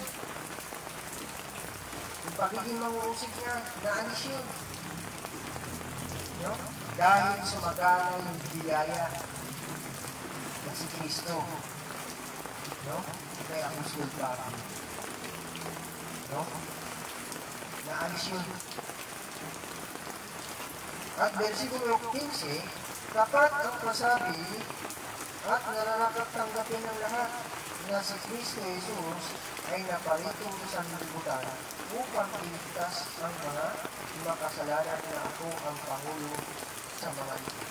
Yung pagiging mangusik niya, naalis yun. No? Dahil sumagana yung biyaya na si Kristo. No? Kay Apostol Pablo. No? Naalis yun. At versikulo 15, dapat ang pasabi at nararapat tanggapin ng lahat na si Kristo Jesus ay naparito sa sanlibutan upang iligtas ang mga makasalanan na ako ang Pangulo sa mga ito.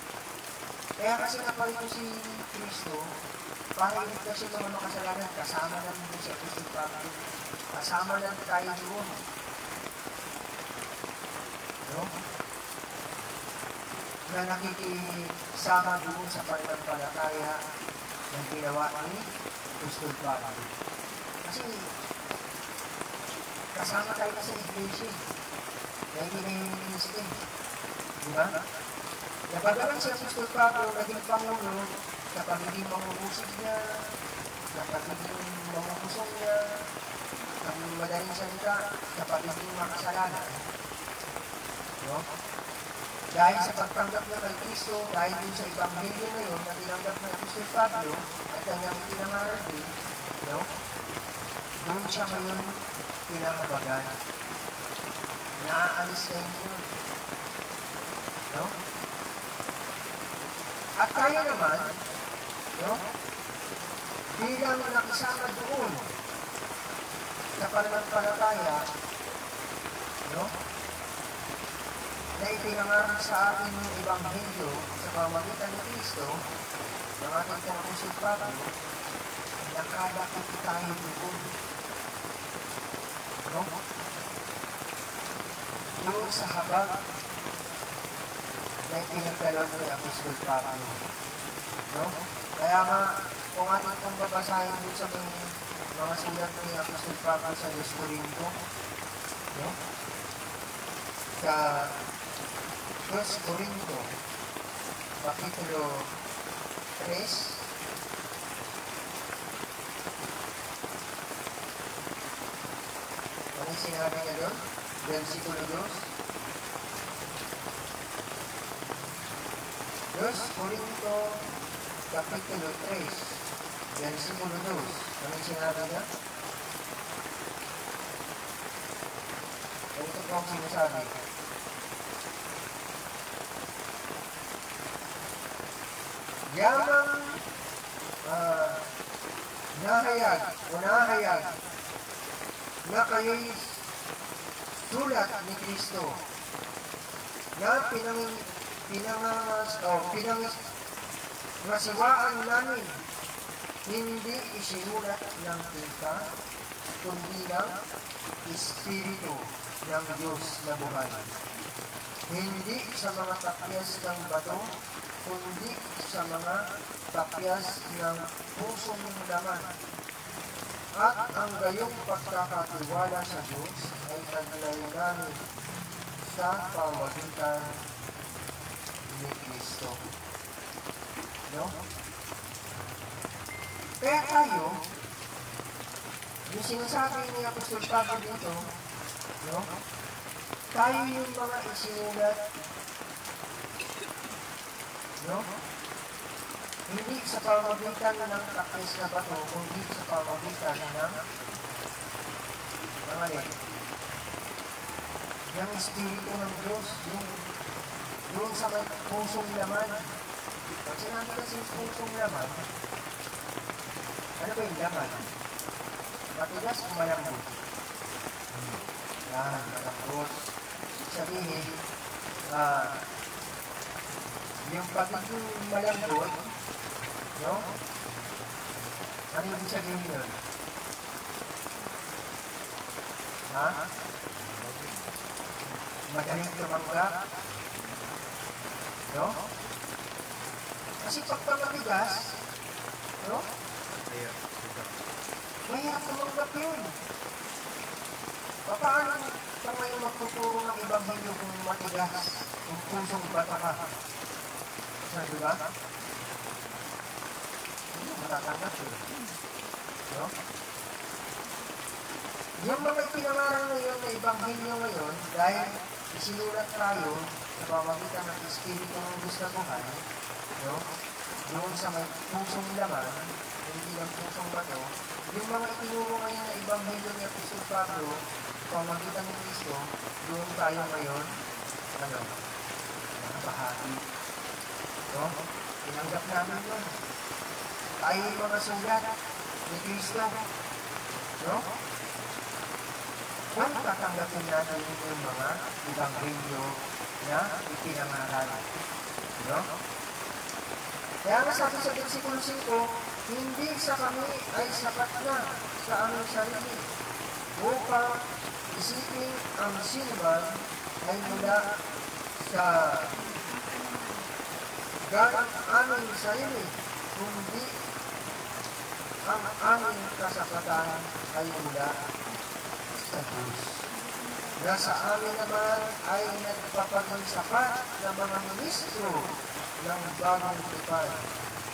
Kaya kasi naparito si Kristo para iligtas yung mga makasalanan, kasama namin din sa Kristo Pablo. Kasama namin tayo doon. No? Na nakikisama doon sa pananampalataya ng ginawa ni Apostol Pablo. Kasi kasama tayo sa iglesia na hindi na yung Christian. Diba? Nabagalan si Apostol Pablo naging Pangulo sa pagiging mangubusig niya, sa pagiging mangubusong niya, ang madaling salita, sa pagiging makasalanan. No? Dahil sa pagtanggap niya kay Kristo, dahil din sa Ebanghelyo na yun, na tinanggap ng Apostol Pablo, at kanyang itinangaral din, no? Doon siya ngayon pinahabagan. Naaalis na yun. No? At tayo naman, no? Bilang nakisama doon sa pananampalataya, no? Na ipinangaral sa atin ng Ebanghelyo sa pamamagitan ni Kristo, ng ating Apostol Pablo, nakadakit tayo doon. No? Doon sa habag na ipinagdalaw ni Apostol Pablo. No? Kaya nga, kung ating kong babasahin doon sa mga sulat ni Apostol Pablo sa 2 Corinto, no? Sa 2 Corinto, Kapitulo 3, ano sinabi niya doon? Versikulo 2. 2 Corinto, Kapitulo 3, Versikulo 2. Ano sinabi niya? Ito po ang sinasabi. Yamang nahayag na kayo'y sulat ni Kristo na pinangasiwaan namin, hindi isinulat ng tinta, kundi ng Espiritu ng Diyos na buhay. Hindi sa mga tapyas ng bato, kundi sa mga tapyas ng pusong laman. At ang gayong pagkakatiwala sa Diyos ay naglayo namin sa pamamagitan ni Kristo. No? Kaya tayo, yung sinasabi ni Apostol Pablo dito, no? Tayo yung mga isinulat, no? Hindi sa pamagitan ng takis na bato, kundi sa pamagitan ng yung Espiritu ng Diyos, yung sa may pusong laman. Pag sinabi kasi yung pusong laman, ano ba yung laman? Matigas o malambot? Yan, malambot. Sabihin, yung pagiging malambot, no? Ano yung sabihin yun? Ha? Madaling tumanggap, no? Kasi pagka matigas, no? Mahirap tumanggap yun. Paano pa ngayon magtuturo ng ibang video kung matigas, kung pusong bata ka? Di ba? Hindi matatanggap yun. No? Yung mga pinangarang ngayon na Ebanghelyo ngayon, dahil isinulat tayo sa pamamagitan ng Espiritu ng Diyos na buhay, no? Doon sa may pusong laman, hindi ng pusong bato, yung mga itinuro ngayon na Ebanghelyo ni Apostol Pablo, sa pamamagitan ng Kristo, doon tayo ngayon, nakabahagi. No? Tinanggap namin yun. Tayo yung mga sulat ni Kristo. No? Kung tatanggapin natin yung mga Ebanghelyo na ipinangaral. No? Kaya nga sabi sa versikulo 5, hindi sa kami ay sapat na sa aming sarili upang isipin ang sinuman ay mula sa ganang aming sarili, kundi ang aming kasapatan ay mula sa Diyos. Na sa amin naman ay nagpapaging sapat na mga ministro ng bagong tipan,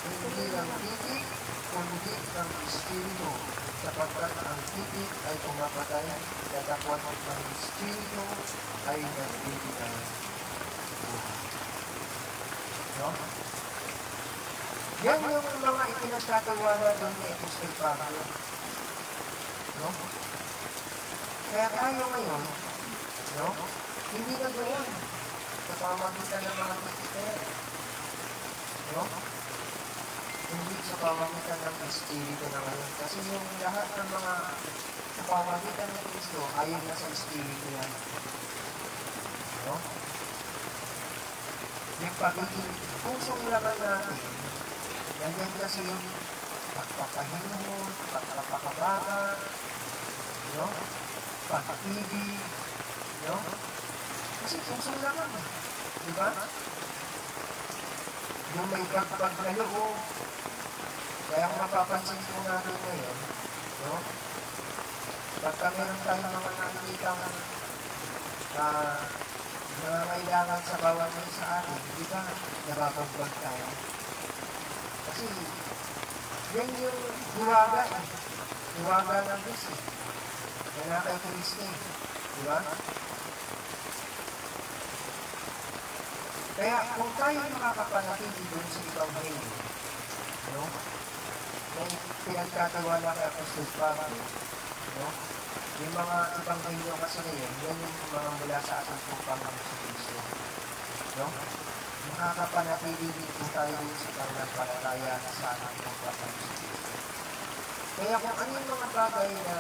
hindi ng titik, kundi ng Espiritu, sapagkat ang titik ay pumapatay, katakwat ng Espiritu ay nagbibigay buhay. No? Yan yung mga ipinagkatiwala doon ni Apostol Pablo. No? Kaya tayo ngayon, no? Hindi na doon sa pamagitan ng mga titik. No? Hindi sa pamagitan ng Espiritu na ngayon. Kasi yung lahat ng mga sa pamagitan ng Kristo, ayon na sa Espiritu yan. No? Yung pagiging pusong laman natin, yan kasi yung pagpapahinahon, pagpapakabaga, no? Pag-ibig, no? Kasi pusong laman, di ba? Yung may pagpag na loob. Kaya kung mapapansin po natin ngayon, no? Pagka meron tayong mga nakikita nangangailangan sa bawat sa atin, di ba nababagbag tayo? Kasi yan yung hiwaga eh. Hiwaga ng Diyos eh. Kaya kay Kristo eh. Di ba? Kaya kung tayo makakapanatili doon sa Ebanghelyo, no? May pinagkatawa kay Apostol Pablo, no? Yung mga Ebanghelyo kasi ngayon, yan yung mga mula sa ating Panginoon sa Kristo. No? Makakapanatili din po tayo sa pananampalataya sa ating Panginoon sa Kristo. Kaya kung ano yung mga bagay na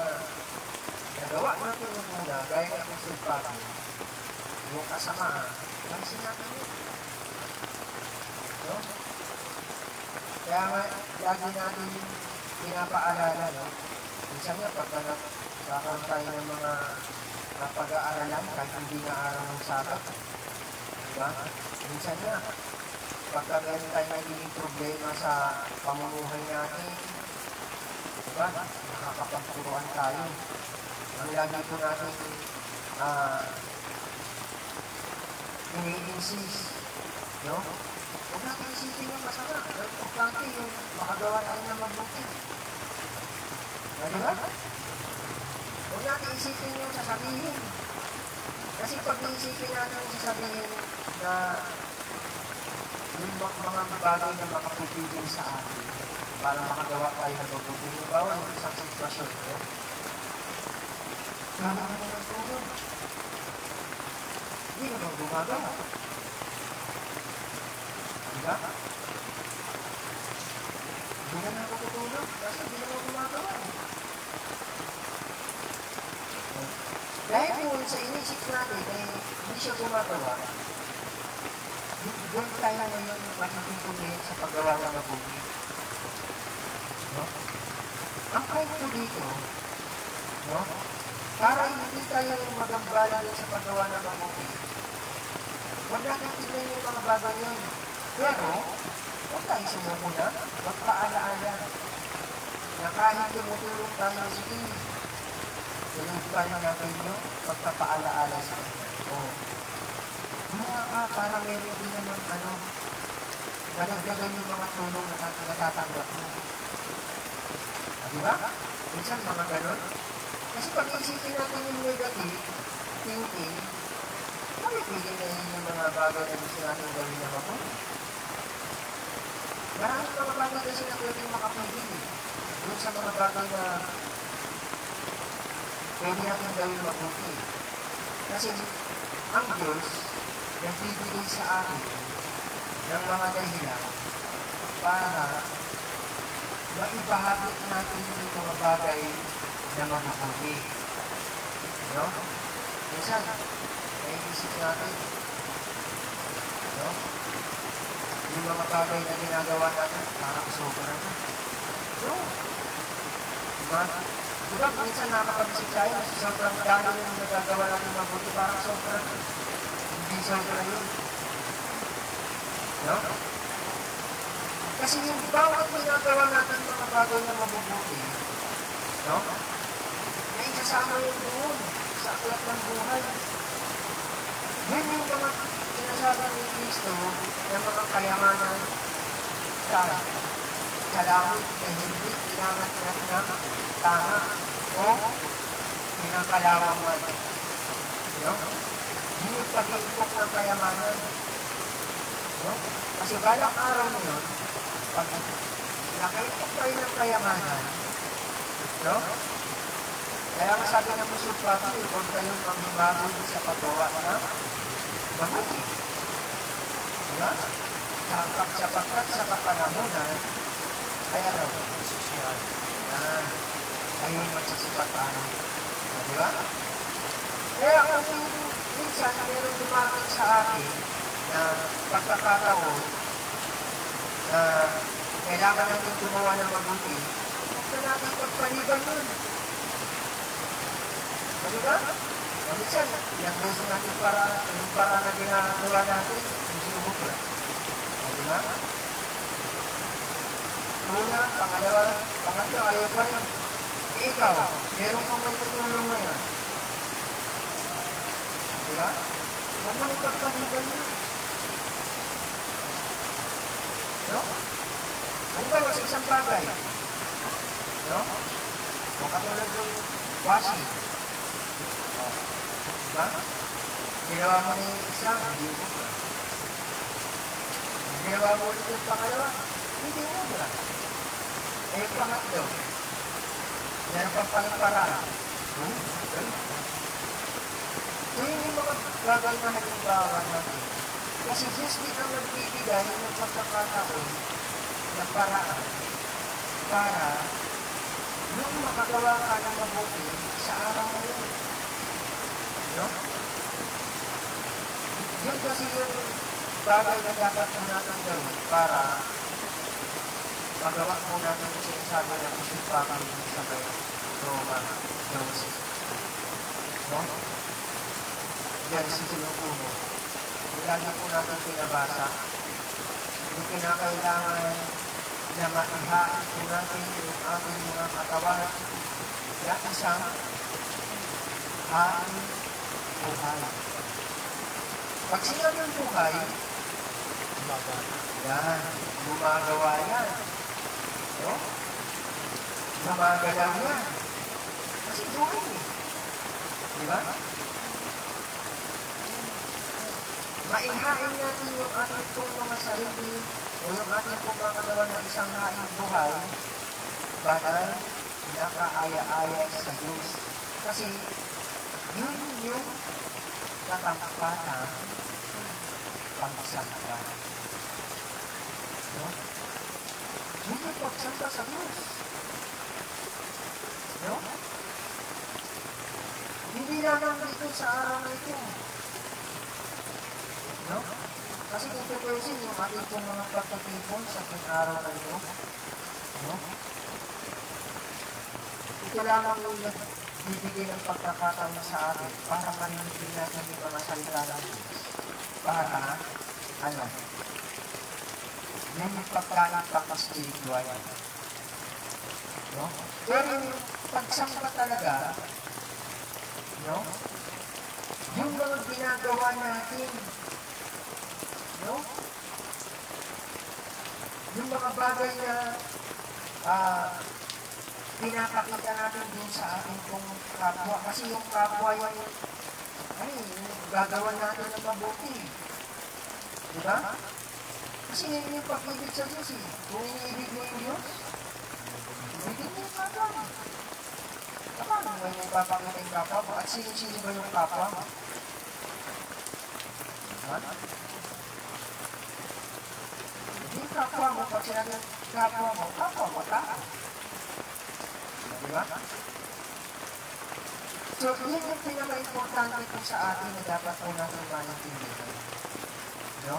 nagawa natin yung muna, gaya ng Apostol Pablo, yung kasamaan, pansin natin yun. No? Kaya nga, lagi natin pinapaalala, no? Minsan nga, pagka nagkakaroon tayo ng mga pag-aaralan, kahit hindi na araw ng Sabat. Diba? Minsan nga, pagka meron tayo nagiging problema sa pamumuhay natin, diba? Nakakapagpuruan tayo. Ang lagi po natin ini-insist, no? huwag natin isipin yung masama. Ang importante yung makagawa tayo ng mabuti. Di ba? Huwag natin isipin yung sasabihin. Kasi pag naisipin natin yung sasabihin na yung mga bagay na makapipigil sa atin para makagawa tayo ng mabuti. Yung bawal yung isang sitwasyon ko. Kama ka naman tulong. Hindi naman gumagawa. Diba? Hindi naman tutulong kasi hindi naman gumagawa. Dahil po sa inisip natin hindi siya gumagawa, doon tayo ngayon matutulungin sa paggawa ng mabuti. No? Ang point po dito, no? Para hindi tayo magambala sa paggawa ng mabuti, huwag natin tignan yung mga bagay yun. Pero, huwag tayo sumumuna, huwag paalaala na kahit tumutulong tayo sige, tayo natin yun, pagpapaalaala sa kanya. Parang meron din naman madagdagan yung mga tulong na natatanggap mo. Diba? Minsan mga ganon. Kasi pag isipin natin yung negative thinking, pagpigil na yun yung mga bagay na gusto natin gawin na mabuti. Maraming mga bagay kasi na pwedeng makapigil. Doon sa mga bagay na pwede natin gawin mabuti. Kasi ang Diyos nagbibigay sa akin ng mga dahilan para maibahagi natin yung mga bagay na mabubuti. No? Minsan, naiisip natin, no? Yung mga bagay na ginagawa natin, parang sobra na. No? Diba? Diba, minsan nakakapag-isip tayo, sobrang dami yung nagagawa natin mabuti, parang sobra na. Hindi sobra yun. No? Kasi yung bawat ginagawa natin mga bagay na mabubuti, no? May kasama yung doon sa aklat ng buhay. Yan yung mga sinasabi ni Kristo na mga kayamanan sa langit na hindi kailangan ng tama o pinakalawaman. No? Hindi pag-iipok ng kayamanan. No? Kasi balang araw mo yun, pag nakaipok tayo ng kayamanan, no? Kaya ang sabi ng musulpa, huwag kayong magbabago sa paggawa na mabuti. Diba? Sapagkat sa kapanahonan, kaya raw, sosyal. Ayun magsasipatan. Diba? Kaya kung minsan meron dumating sa akin na pagkakataon na kailangan natin gumawa ng mabuti, huwag na natin pagpaliban nun. Diba? Minsan, yung gusto natin yung para na ginagawa natin, hindi ubukla. Diba? Una, pangatlo, ayaw pa rin. Ikaw, meron kang may tutulong ngayon. Diba? Huwag mo ipagpaliban yun. No? Ano ba sa isang bagay? No? O katulad yung washing. Diba? Ginawa mo na yung isa, hindi mo ba? Ginawa mo ulit yung pangalawa, hindi mo ba? Eh, yung pangatlo, meron pang paliparaan. So, yung mga bagay na naging natin. Kasi Diyos din ang nagbibigay ng pagkakataon ng paraan para yung makagawa ka ng mabuti sa araw na yun. No? Yun kasi yung bagay na dapat na natin gawin para magawa mo natin yung sinasabi na kusipakang sa may Roma 12. No? Yan si Sinukumo. Lagi po natin pinabasa. Hindi kinakailangan na maihain po natin yung ating mga katawan na isang hain buhay. Pag sinabing buhay, Yan, gumagawa yan. No? Gumagalaw yan. Kasi buhay eh. Di ba? Maihain natin yung ating pong mga sarili o yung ating pong mga katawan ng isang haing buhay, banal, nakaaya-aya sa Diyos. Kasi yun yung katangkatan pagsangka. No? Yun yung pagsangka sa Diyos. No? Hindi lang dito sa araw na ito. No? Kasi kung tutusin yung ating pong mga pagkatipon sa araw na ito, no? Ito lamang yung nagbibigay ng pagkakataon sa atin para marinig din natin yung mga salita ng Diyos. Para, ano, yung pagkain pagka-spiritual. No? Pero yung pagsangka talaga, no? Yung mga ginagawa natin, no? Yung mga bagay na pinapakita natin din sa ating pong kapwa. Kasi yung kapwa yung, yung gagawa natin ng mabuti. Diba? Kasi yun yung pag-ibig sa Diyos eh. Kung iniibig mo yung Diyos, ibigin mo yung kapwa mo. Paano mo yung ipapakita yung kapwa mo? At sino-sino ba yung kapwa mo? Diba? Yung kapwa mo, pag sinabi yung kapwa mo tao. Diba? So, yun yung pinaka-importante po sa atin na dapat po natin maintindihan. No?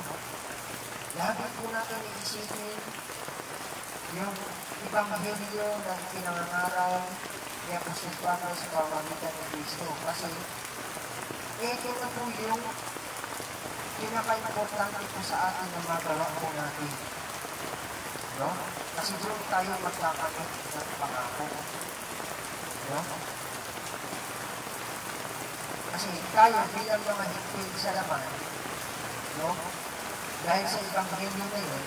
Lagi po natin iisipin yung Ebanghelyo na pinangangaral ni Apostol Pablo sa pamamagitan ng Kristo. Kasi, ito na po yung pinaka-importante po sa atin na magawa po natin. No? Kasi doon tayo magkakamit ng pangako. No? Kasi tayo bilang mga higpil sa laman, no? Dahil sa Ebanghelyo na yun,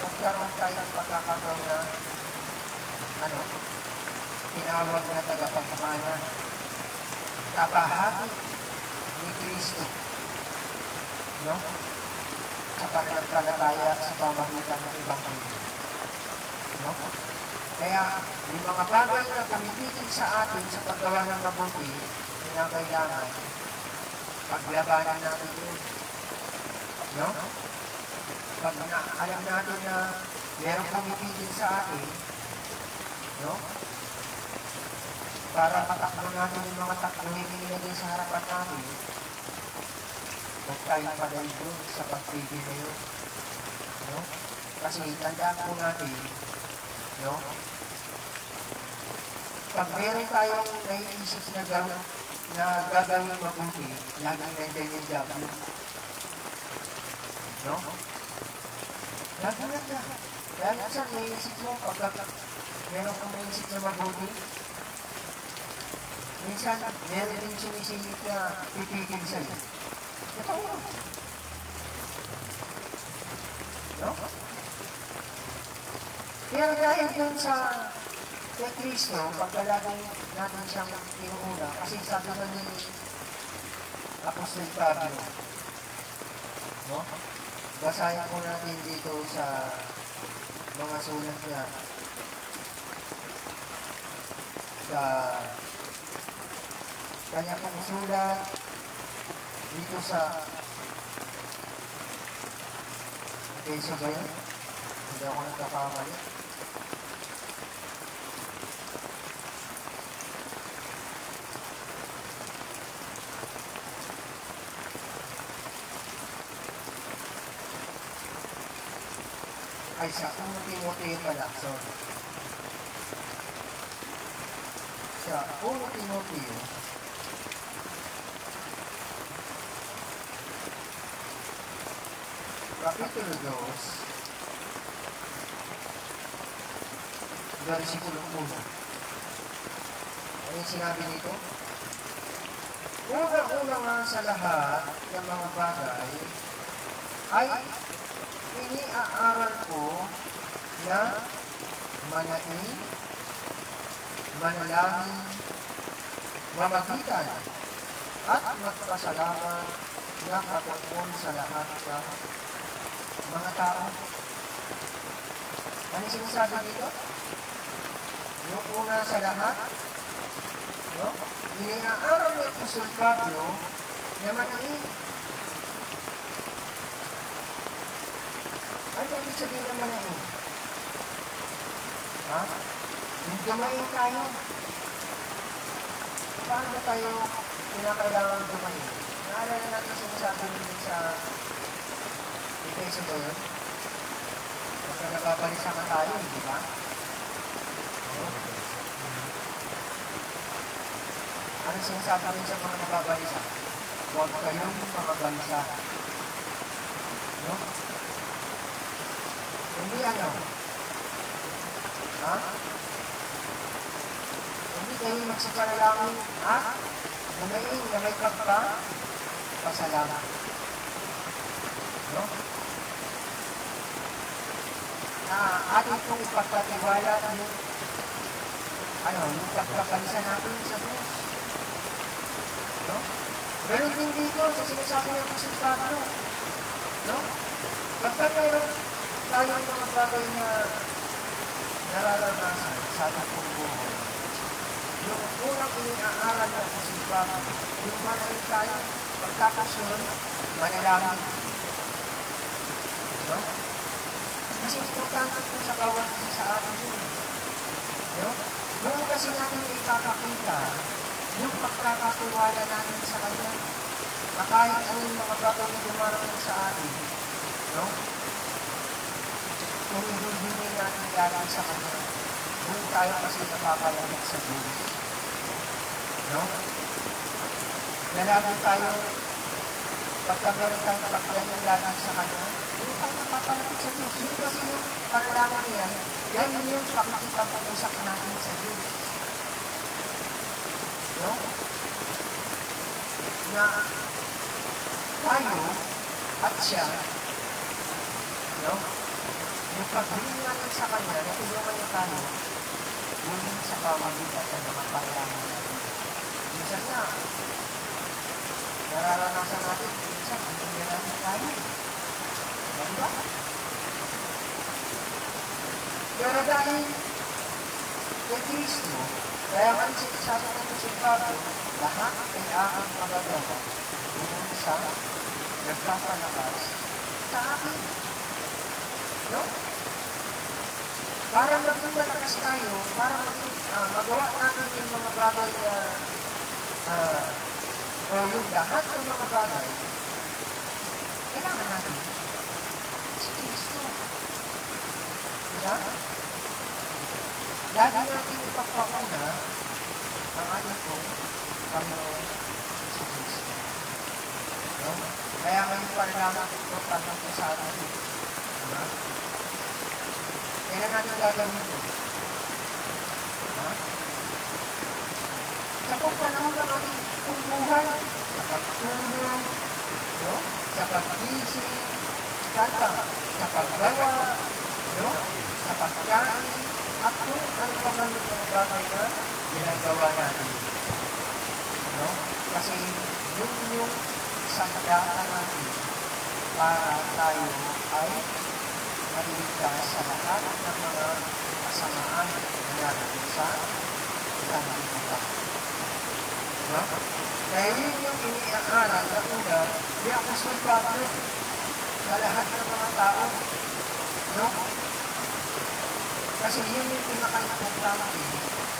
magkaroon tayo ng pagkakataon na tinawag na tagapagmana, kabahagi ni Kristo, no? Sa pananampalataya sa pamamagitan ng Ebanghelyo. No? Kaya, yung mga bagay na pumipigil sa atin sa paggawa ng mabuti, kailangan paglabanan natin yun. No? Pag alam natin na meron pumipigil sa atin, no? Para matakbo natin yung mga takbuhin nilagay sa harapan natin, huwag tayong padalito sa pagpigil na yun. No? Kasi tandaan po natin, no? Pag meron tayong naiisip na gagawin mabuti, laging nandiyan yung W. No? Lagi nandiyan. Dahil minsan naiisip mo, pag meron kang naiisip na mabuti, minsan meron din sumisingit na pipigil sa'yo. Ito yun. No? Pero dahil dun sa kay Kristo, pagkalagay natin siyang inuuna, kasi sabi na ni Apostol Pablo, no? Basahin po natin dito sa mga sulat niya sa kanya pong sulat dito sa Efeso ba yun? Hindi ako nagkakamali. Ay, sa Timoteo pala. Sorry. Sa Timoteo, Kapitulo 2, versikulo 1. Ano yung sinabi nito? Una-una nga sa lahat ng mga bagay ay iniaaral ko na manain, manalangin, mamagitan, at magpasalamat na patungkol sa lahat ng mga tao. Ano sinasabi dito? Yung una sa lahat, no? Iniaaral ni Apostol Pablo na manain. Ano ibig sabihin na manain? Ha? Yung gumayin tayo. Paano ba tayo kinakailangan gumayin? Naalala natin sinasabi nito sa Efeso ba yun? Basta nababalisa ka tayo, di ba? Ano sinasabi rin sa mga nababalisa? Huwag kayong makabalisa. No? Hindi ano? Ha? Hindi kayo magsipanalangin, ha? Gumayin na may pasalamat. No? Atin pong ipagkatiwala yung pagkakalisa natin sa Diyos. No? Ganun din dito sa sinasabi ng Apostol Pablo. No? Basta mayroon tayong mga bagay na nararanasan sa ating pong buhay. Yung unang iniaaral ng Apostol Pablo, yung manahin tayo, pagkakasunod, manalangin. No? Kasi importante po sa bawat isa sa atin yun. No? Noon kasi natin ipapakita yung pagkakatiwala natin sa Kanya. Na kahit anong mga bagay na dumarating sa atin, no? Kung hindi natin galing sa Kanya, doon tayo kasi napapalamig sa Diyos. No? Nalagin tayo, pagka meron tayong pagkalang lagi sa Kanya, doon tayo napapalamig sa Diyos. Yun kasi yung panalaman niya, yan yung pakikipag-usap natin sa Diyos. No? Na tayo at siya, no? Yung pagbiling natin sa Kanya, natulungan niya tayo, yun sa pamagitan ng mga panalaman natin. Minsan na, nararanasan natin, minsan, hindi natin tayo. Diba? Pero dahil kay Kristo, kaya man sinasabi ng Apostol Pablo, lahat ay aking magagawa kung sa nagpapalakas sa akin. No? Para maging malakas tayo, para magawa natin yung mga bagay o yung lahat ng mga bagay, kailangan natin si Kristo. Diba? Lagi natin ipagpapuna ang ating pong Panginoon si Kristo. No? Kaya ngayon panalaman ito tanong ko sa atin. Diba? Kailan natin gagawin ito? Diba? Sa kung panahon ng ating pagbuhay, sa pagtulong, no? Sa pag-isip, sa paggawa, no? Sa pagkain, at kung ano pa man yung mga bagay na ginagawa natin. No? Kasi yun yung sandata natin para tayo ay maligtas sa lahat ng mga kasamaan na natin sa sanlibutan. No? Dahil yun yung iniaaral na una ni Apostol Pablo sa lahat ng mga tao. No? Kasi yun yung pinaka-importante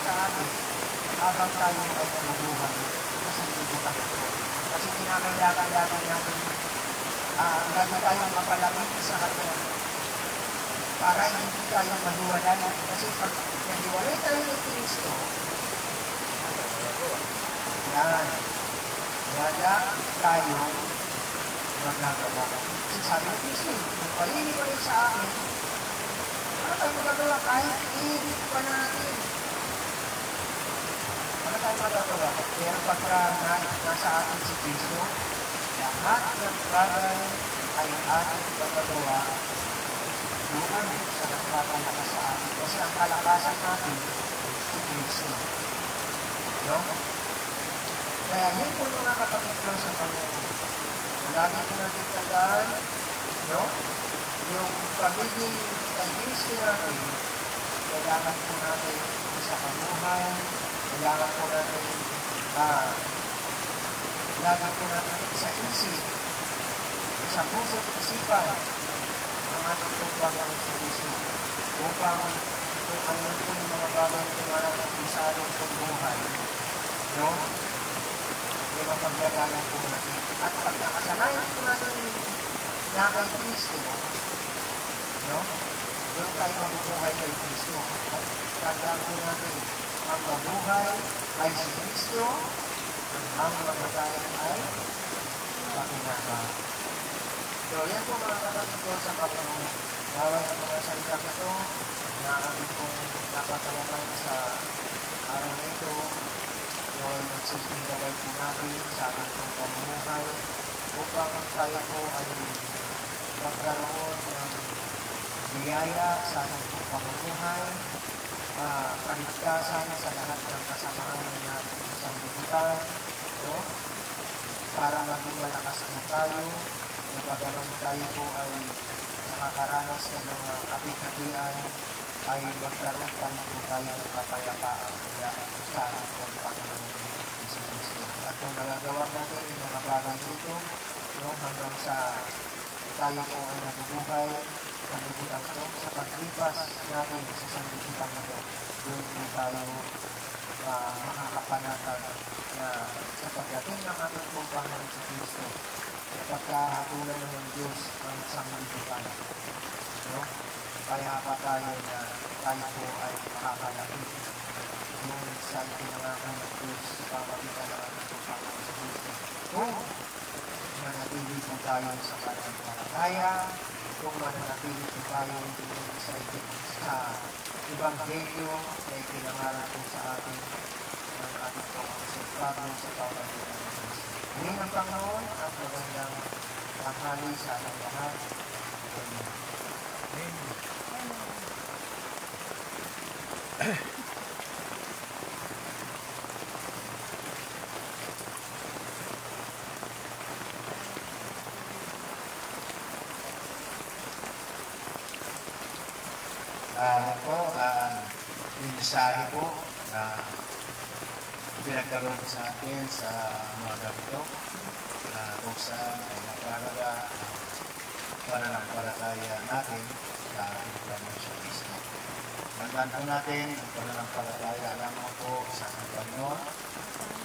sa atin habang tayo ay mabuhay sa sanlibutan. Kasi kinakailangan natin lagi tayong mapalamig sa Kanya para hindi tayo mahiwalay. Kasi pag nahiwalay tayo ng Kristo, yan, wala tayo magagawa. Kasi sabi ng Kristo, kung paliliwalay sa akin, ano tayo magagawa kahit iibig pa natin? Ano tayo magagawa? Pero pagka nasa atin si Kristo, lahat ng bagay ay ating magagawa doon sa nagpapalakas sa atin. Kasi ang kalakasan natin, si Kristo. No? Kaya yun po mga kapatid ko sa Panginoon. Lagi ko natin tandaan, no? Yung pagiging kay Kristo natin, kailangan po natin sa kabuhay, kailangan po natin lagi po natin sa isip, sa puso at isipan, ang ating pagbagang sa Kristo. Upang kung ano po yung mga bagay na tumarating sa ating buhay, no? Yung mapagyagalan po natin. At pag nakasanayan po natin na kay Kristo, no? Doon tayo mabubuhay kay Kristo. At tandaan po natin, ang mabuhay ay si Kristo, ang mamatayan ay pakinaba. So, yan po mga kapatid ko sa Panginoon. Bawal ang mga salita na ito na amin pong napatalakay sa araw na ito. So, nagsisiming gabay po natin sa ating pong pamumuhay upang tayo po ay magkaroon ng biyaya sa ating pong pamumuhay, kaligtasan sa lahat ng kasamaan na natin sa bukitan, no? Para maging malakas na tayo, napagalang tayo po ay nakakaranas ng mga kapit-kapian, ay magkaroon pa po tayo ng kapayapaan sa ating pong Panginoon sa Kristo. At kung nagagawa natin yung mga bagay dito, no, hanggang sa tayo po ay nabubuhay, sanlibutan ito, sa paglipas natin sa sanlibutan ito, doon po tayo makakapanatag na sa pagdating ng ating pong Panginoon sa Kristo, pagkahatulan ng Diyos ang sanlibutan. No? Kaya pa tayo na tayo po ay makakalapit yung sa pinangakan ng Diyos sa pamagitan ng ating pong Panginoon sa Kristo. Kung manatili po tayo sa pananampalataya, kung mananatili po tayo sa Ebanghelyo na ipinangalan po sa atin ng ating Panginoon Pablo sa pamagitan ng Diyos. Ngayon ang Panginoon at magandang tanghali sa ating lahat. Amen. Mensahe po na pinagkaroon sa atin sa mga ganito na kung saan ay napalaga ang pananampalataya natin sa ating Panginoon sa Kristo. Tandaan po natin ang pananampalataya lamang po sa ating Panginoon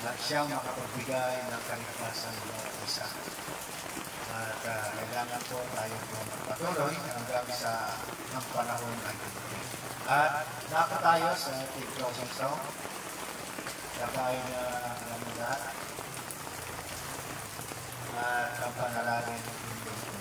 at siyang makapagbigay ng kaligtasan ng mga isa. At kailangan po tayo po magpatuloy hanggang sa ng panahon ay dumating. At naka tayo sa ating closing song. Kapay na alam mo lahat. At ang panalangin ng Panginoon.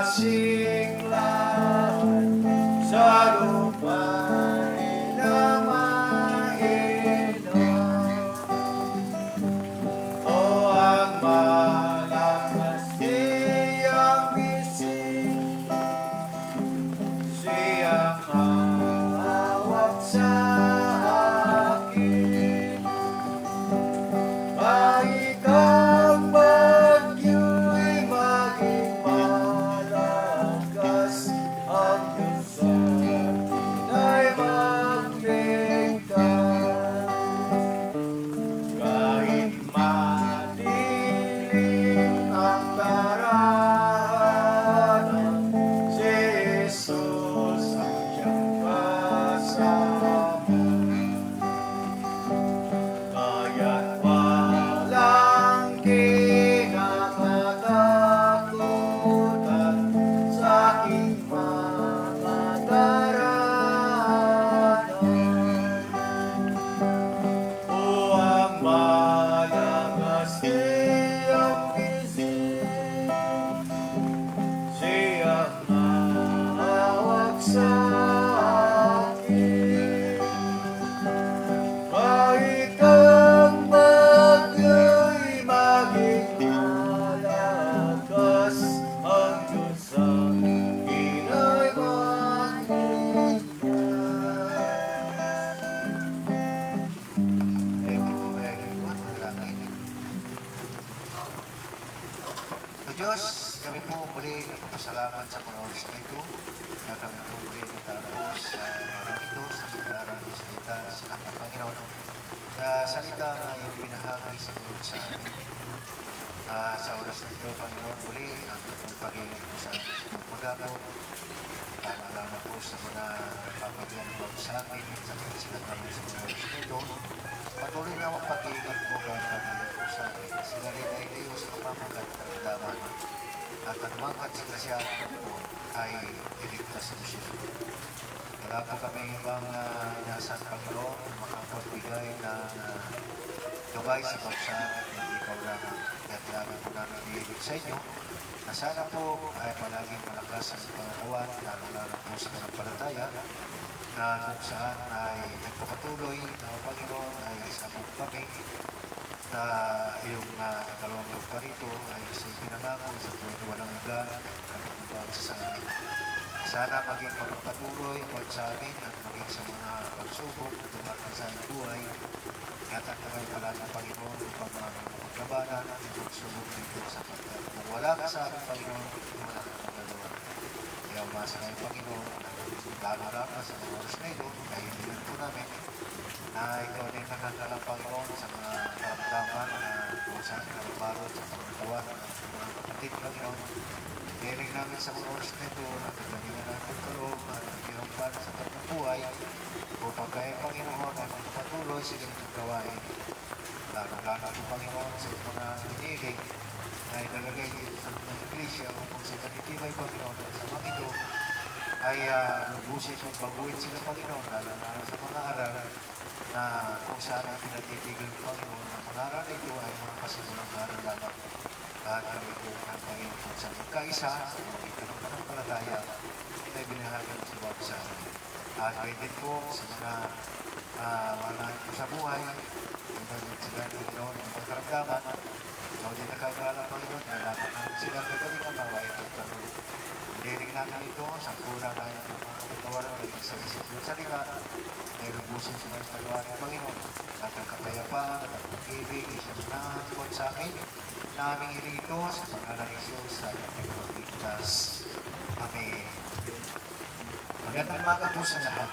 kasing lahat sa lupa nila mainom. O ang malakas siyang bisig, siyang hawak sa akin. Kahit ang bagyo'y maging malakas, ang Diyos sa akin ay magligtas. Kahit madilim ang daranan, si Jesus ang siyang kasama. Kaya't walang kinakatakutan sa aking mga daranan. O ang malakas siyang bisig, siyang hawak sa akin. Kahit ang bagyo'y maging malakas, ang Diyos sa akin ay magligtas. So Diyos, kami po muli nagpapasalamat sa panonood sa ito na kami po muli natapos sa araw ito sa pag-aaral ng salita sa aking Panginoon. Sa salita na iyong binahagi sa Panginoon sa amin. Sa oras na ito, Panginoon, muli ang itong pag-iingat po sa amin sa magagaw. Tama na po sa mga papagyan po sa amin sa mga sinagawin sa mga oras na ito. Patuloy na ang pag-iingat po ang pag-iingat po sa amin. Sila rin ay kayo sa kapamagat ng daman. At ang mga katsigasyahan po ay iligtas mo siya. Wala po kami ibang nasa Panginoon makapagbigay ng gabay sa pagsabi ng ikaw lamang. Kaya kailangan po namin iligid sa inyo na sana po ay palaging malakas ang pangatawan, lalo po sa kanampalataya, na kung saan ay nagpapatuloy na ang Panginoon ay sabog kami na iyong kalawang pa rito ay sa pinangako sa buhay walang hanggan at kung sa amin. Sana maging pagpatuloy ang sa amin at maging sa mga pagsubok at tumakas sa aming buhay. Ingatan kami palagi ng Panginoon upang maglabanan at pagsubok dito sa pagkat. Kung wala ka sa amin, Panginoon, wala ka magagawa. Kaya umasa kayo, Panginoon, lalo ka sa mga oras na ito, dahil hindi po namin na ikaw din nakakalang Panginoon sa mga karamdaman na kung saan karabarot sa pagkatawa ng mga kapatid, Panginoon. Hiling namin sa mga oras na ito na kagalingan natin kaloob at iyong para sa kanyang buhay upang kayo, Panginoon, ay magpatuloy sa inyong gawain. Lalo-lalo po, Panginoon, sa mga hiniling na inalagay dito sa mga iglesia upang sa kanitibay, Panginoon, at sa mga ito ay lubusin at baguhin sila, Panginoon, lalo na sa mga aral na kung saan ang pinatitigil, Panginoon, ang mga aral na ito ay mga kasimulang aral lamang. At kami po ng Panginoon sa magkaisa, sa mga ikanong panampalataya, ay binahagan sa bawat sa amin. At pwede po sa mga malahan po sa buhay, kung gano'n sila ng Panginoon ng pagkaramdaman, kung di nakagala ng Panginoon, nalaman namin sila kagalingan na wain ng Panginoon. Hiling namin ito sa kulang na yung mga kapitawaran ng isang isip ng salita, ay lubusin sa mga pagawa ng Panginoon. At ang kapayapaan at ang pag-ibig, isang nangangakot sa amin, naming hiling ito sa pangalan ng Diyos sa ating pagligtas. Amen. Magandang umaga po sa lahat.